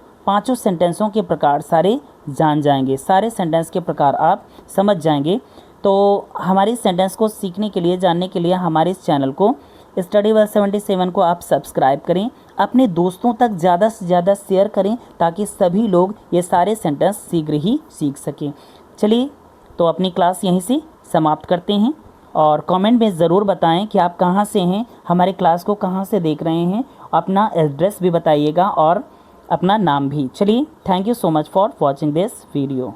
सेंटेंसों के प्रकार सारे जान जाएंगे, सारे सेंटेंस के प्रकार आप समझ जाएंगे। तो हमारे सेंटेंस को सीखने के लिए, जानने के लिए हमारे इस चैनल को स्टडी वर्स 77 को आप सब्सक्राइब करें, अपने दोस्तों तक ज़्यादा से ज़्यादा शेयर करें, ताकि सभी लोग ये सारे सेंटेंस शीघ्र ही सीख सकें। चलिए तो अपनी क्लास यहीं से समाप्त करते हैं, और कमेंट में ज़रूर बताएं कि आप कहाँ से हैं, हमारे क्लास को कहाँ से देख रहे हैं, अपना एड्रेस भी बताइएगा और अपना नाम भी। चलिए, thank you so much for watching this video.